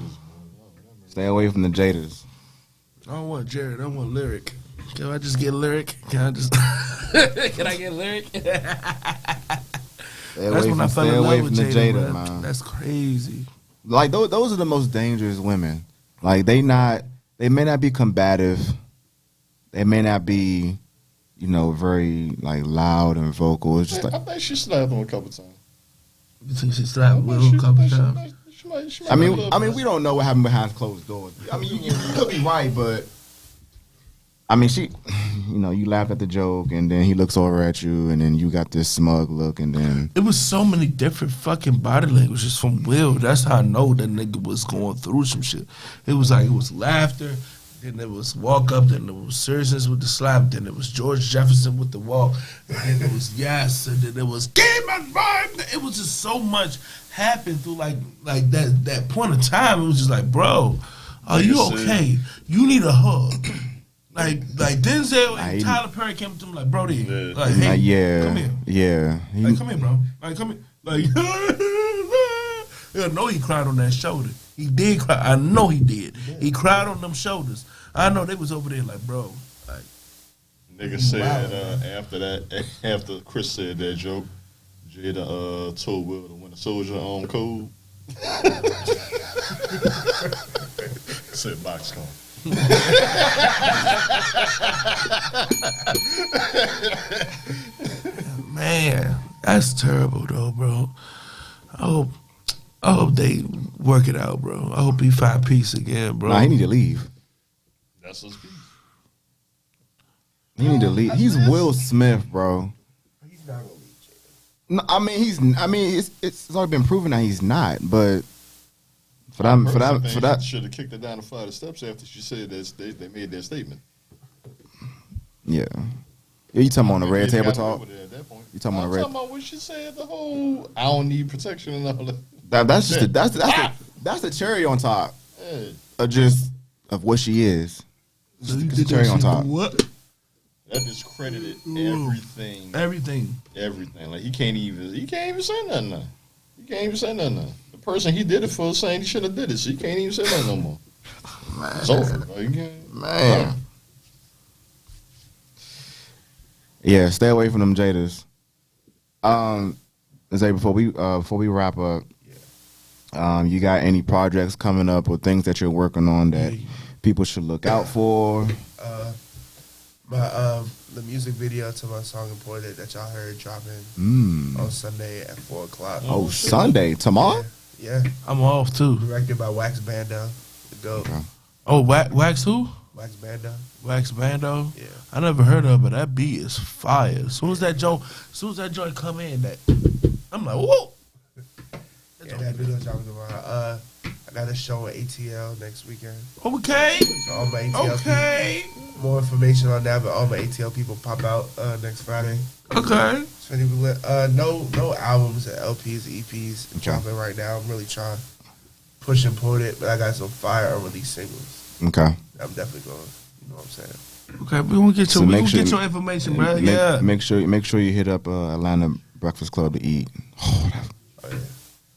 Stay away from the Jaders. I don't want Jared. I want Lyric. Can I just get Lyric? Can I get Lyric? That's when I fell in love with Jada, man. That's crazy. Like those are the most dangerous women. Like they may not be combative. They may not be, very like loud and vocal. It's just I like think she slapped him a couple times. You think she slapped Will a couple times? I mean, we don't know what happened behind closed doors. I mean, you could be right, but I mean, she, you laugh at the joke, and then he looks over at you, and then you got this smug look, and then It was so many different fucking body languages from Will. That's how I know that nigga was going through some shit. It was laughter, then there was walk up, then there was seriousness with the slap, then there was George Jefferson with the walk, and then there was yes, and then there was game and vibe. It was just so much happened through like that point of time. It was just like, bro, are you okay? You need a hug. Like Denzel and Tyler Perry came to him like, bro, hey, come here. yeah, Like, come here, bro. Like, come here. Like, I know he cried on that shoulder. He did cry. I know he did. He cried on them shoulders. I know they was over there like, bro. Like, nigga said after Chris said that joke, Jada told Will to Winter Soldier on code. Said boxcar. Man, that's terrible though, bro. I hope they work it out, bro. I hope he find peace again, bro. Nah, he need to leave. That's his piece. He need to leave. He's Will Smith, bro. He's not gonna leave. No, I mean, it's already been proven that he's not. But for that, should have kicked her down the flight of steps after she said that they made their statement. Yeah. You talking on the red table talk? At that point. You talking on the red? I'm talking about what she said. The whole I don't need protection and all that. That's the cherry on top Hey, of what she is. So Just the cherry on top. What? that discredited everything. Everything. Like he can't even say nothing now. He can't even say nothing now. The person he did it for is saying he shouldn't have did it, so he can't even say nothing no more. Man. It's over. Bro. You can't. Man. Yeah, stay away from them Jadas. Zay, before we wrap up, you got any projects coming up or things that you're working on that people should look out for? The music video to my song Imported that y'all heard dropping on Sunday at 4:00. Oh, Sunday tomorrow? Yeah. I'm off too. Directed by Wax Bando. The GOAT. Okay. Oh, Wax who? Wax Bando. Wax Bando? Yeah. I never heard of it, but that beat is fire. As soon as that joint come in, I'm like, whoa. Yeah, that video dropping tomorrow. I got a show at ATL next weekend. Okay. So all my ATL people, more information on that, but all my ATL people pop out next Friday. Okay. So no albums, LPs, EPs dropping right now. I'm really trying to push Imported, but I got some fire unreleased singles. Okay. I'm definitely going. You know what I'm saying? Okay, we gonna get your information, bro. Yeah. Make sure you hit up Atlanta Breakfast Club to eat. Oh yeah.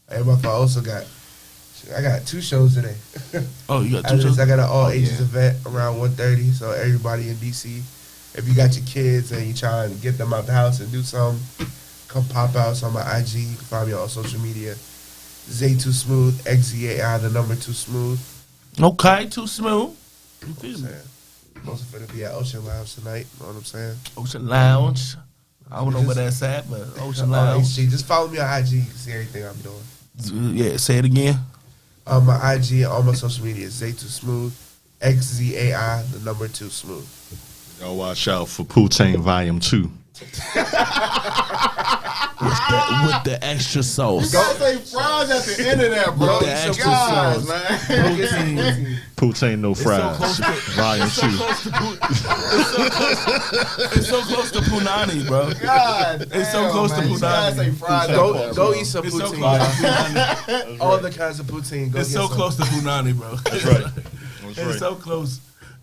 Hey, my father also I got 2 shows today. Oh, you got 2 shows? I got an all ages event around 1:30. So everybody in DC, if you got your kids and you trying to get them out the house and do something, come pop out. So on my IG, you can find me on social media. Xzai Too Smooth, Xzai, the number 2 Smooth. Okay, Too Smooth. You feel me? I'm also finna be at Ocean Lounge tonight. You know what I'm saying? Ocean Lounge. I don't know where that's at, but Ocean Lounge. Just follow me on IG. You can see everything I'm doing. Yeah, say it again. On my IG and all my social media is Xzai Too Smooth, Xzai, the number 2 Smooth. Y'all watch out for Poutine Volume 2. With the extra sauce. Don't say fries at the end of that, bro. With the extra sauce. Man. Poutine No Fries. Volume 2. It's so close to Punani, bro. God It's so close to Punani. Say fries Go eat some It's so poutine. close to Punani. All the kinds of poutine. Go It's get so some. close to Punani, bro. That's right. It's so close.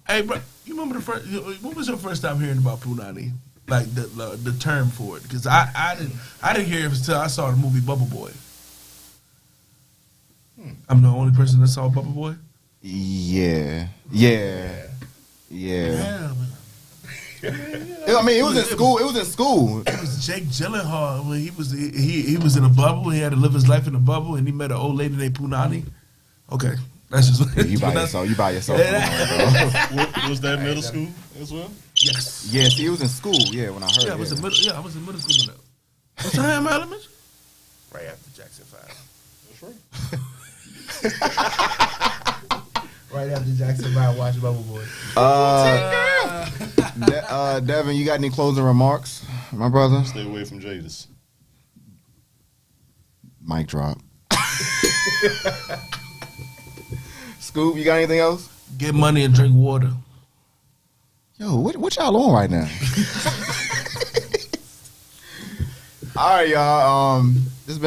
Hey, bro, you remember when was your first time hearing about Punani? Like the term for it? Because I didn't hear it until I saw the movie Bubble Boy. I'm the only person that saw Bubble Boy. Yeah. Man. I mean, it was in school. It was Jake Gyllenhaal when he was in a bubble. He had to live his life in a bubble, and he met an old lady named Punani. Okay, that's just You by yourself. Was that middle school as well? Yes. Yeah, see, it was in school. Yeah, when I heard it. I was in middle school now. What time, elementary? Right after Jackson 5. That's right. Right after Jackson 5, watch Bubble Boy. Devin, you got any closing remarks, my brother? Stay away from Jadis. Mic drop. Scoop, you got anything else? Get money and drink water. Yo, what y'all on right now? All right, y'all. It's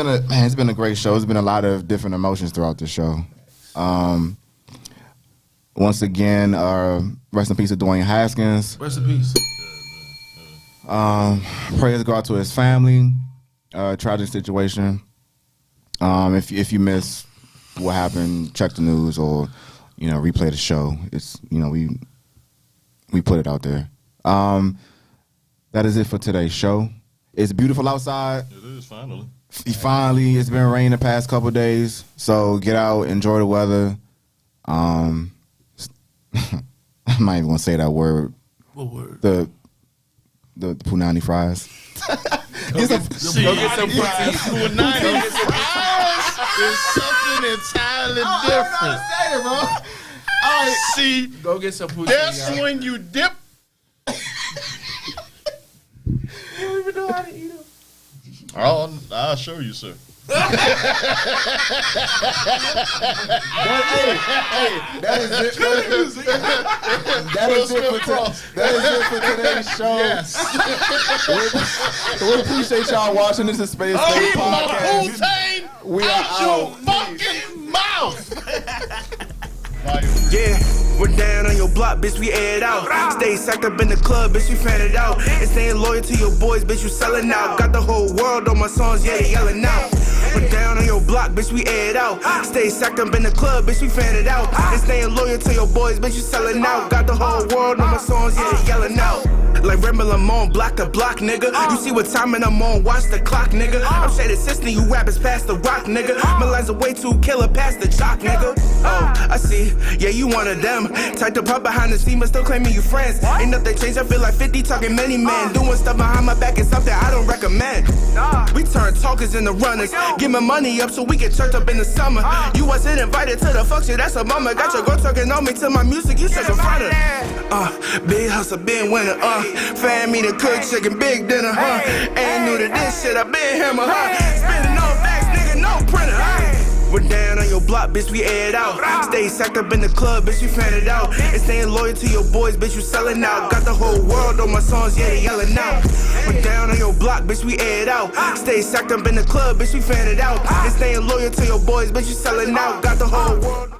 been a great show. It's been a lot of different emotions throughout the show. Once again, rest in peace to Dwayne Haskins. Rest in peace. Prayers go out to his family. Tragic situation. If you miss what happened, check the news or replay the show. It's we put it out there. That is it for today's show. It's beautiful outside. It is finally. Finally, it's been raining the past couple of days, so get out, enjoy the weather. I'm not even gonna say that word. What word? The punani fries. Go get some fries. Punani fries is something entirely different. All right, See, go get some pussy. that's when you dip. You don't even know how to eat them. I'll show you, sir. That is it for today's show. Yes. We appreciate y'all watching. This is Spade of Spades Keep my Podcast. Wu-Tang We are out your out. fucking mouth. Yeah, we're down on your block, bitch, we aired out. Stay sacked up in the club, bitch, we fan it out. And staying loyal to your boys, bitch, you selling out. Got the whole world on my songs, yeah, they yelling out. We're down on your block, bitch, we aired out. Stay sacked up in the club, bitch, we fan it out. And staying loyal to your boys, bitch, you selling out. Got the whole world on my songs, yeah, they yelling out. Like Rebel, I'm on block to block, nigga. You see what time and I'm on, watch the clock, nigga. I'm straight assisting you rappers past the rock, nigga. My lines are way too killer past the jock, nigga. Oh, I see, yeah, you one of them. Type to pop behind the scene, but still claiming you friends. Ain't nothing changed, I feel like 50 talking many men. Doing stuff behind my back is something I don't recommend. We turn talkers into runners. Get my money up so we get turned up in the summer. You wasn't invited to the function, that's a bummer. Got your girl talking on me to my music, you such a fronter. Big hustle, been winner, fan me the cook chicken, big dinner, Ain't new to this shit, I been hammer, Spending no facts, nigga, no printer, We're down on your block, bitch, we aired out. Stay sacked up in the club, bitch, we fan it out. And staying loyal to your boys, bitch, you selling out. Got the whole world on my songs, yeah, they yelling out. We're down on your block, bitch, we aired out. Stay sacked up in the club, bitch, we fan it out. And staying loyal to your boys, bitch, you selling out. Got the whole world.